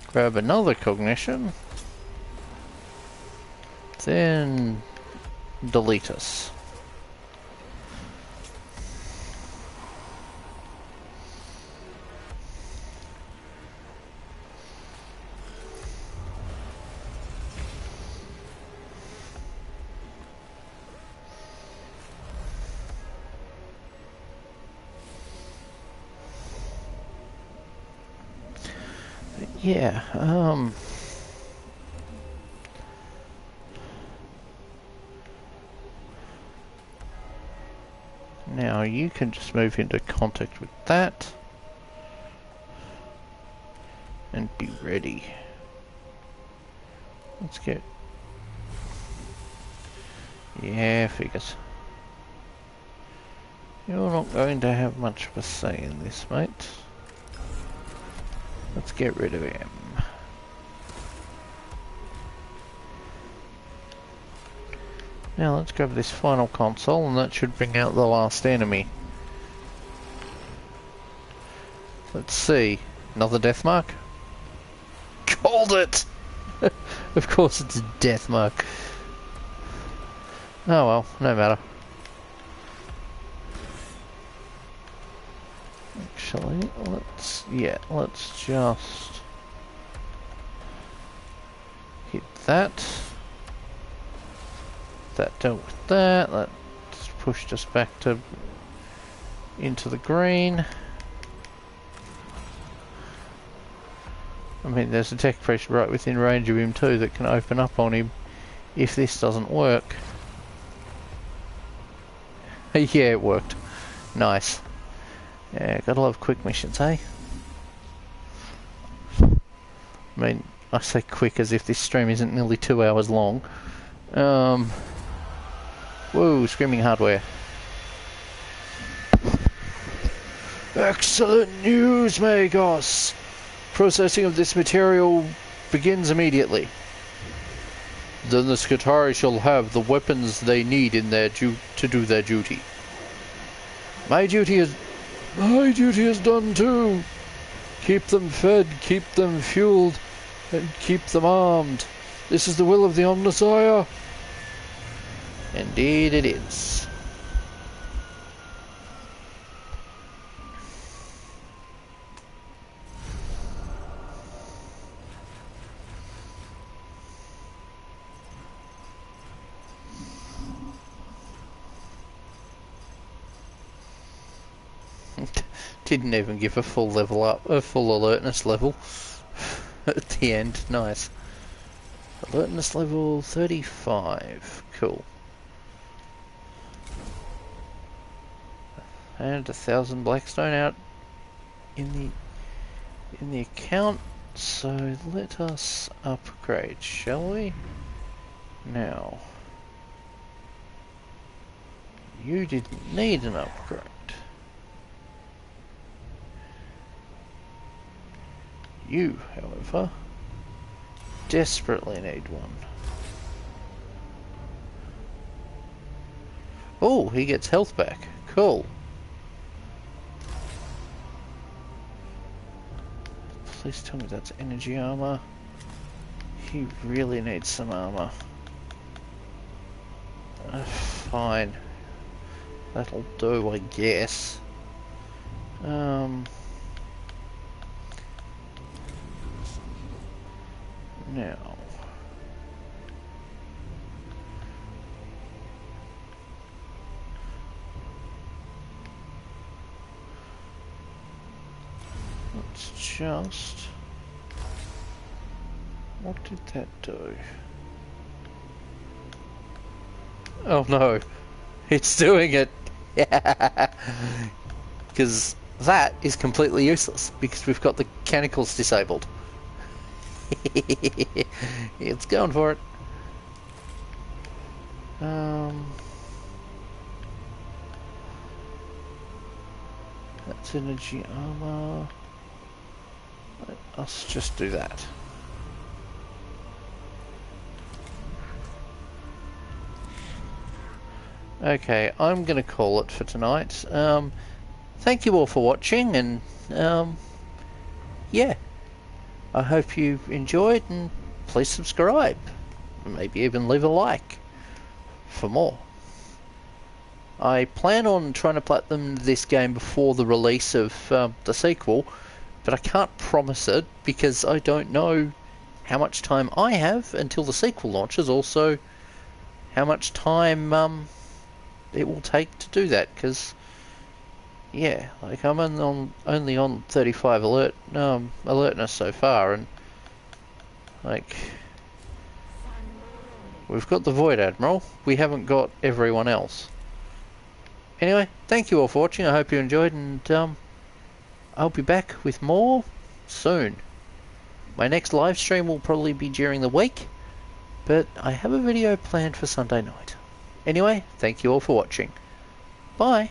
Grab another cognition. Then delete us. Yeah, now you can just move into contact with that and be ready. Let's get... Yeah, figures. You're not going to have much of a say in this, mate. Let's get rid of him. Now let's grab this final console, and that should bring out the last enemy. Let's see. Another death mark? Called it! Of course it's a death mark. Oh well, no matter. Actually, let's just hit that. That dealt with that. That just pushed us back to into the green. I mean, there's a tech priest right within range of him too that can open up on him if this doesn't work. Yeah, it worked. Nice. Yeah, gotta love quick missions, eh? I mean, I say quick as if this stream isn't nearly 2 hours long. Whoa, screaming hardware. Excellent news, Magos! Processing of this material begins immediately. Then the Skitari shall have the weapons they need in their to do their duty. My duty is done too. Keep them fed, keep them fueled, and keep them armed. This is the will of the Omnissiah. Indeed it is. Didn't even give a full level up, a full alertness level at the end. Nice. Alertness level 35. Cool. And 1,000 Blackstone out in the account. So let us upgrade, shall we? Now, you didn't need an upgrade. You, however, desperately need one. Oh, he gets health back. Cool. Please tell me that's energy armor. He really needs some armor. Fine. That'll do, I guess. Now, let's just... What did that do? Oh no, it's doing it! Because that is completely useless, because we've got the mechanicals disabled. It's going for it. That's energy armor. Let us just do that. Okay, I'm gonna call it for tonight. Thank you all for watching, and yeah. I hope you enjoyed, and please subscribe. Maybe even leave a like for more. I plan on trying to platinum this game before the release of the sequel, but I can't promise it because I don't know how much time I have until the sequel launches, also how much time it will take to do that, because yeah, like I'm only on 35 alertness so far, and like we've got the Void Admiral, we haven't got everyone else. Anyway, thank you all for watching. I hope you enjoyed, and I'll be back with more soon. My next live stream will probably be during the week, but I have a video planned for Sunday night. Anyway, thank you all for watching. Bye.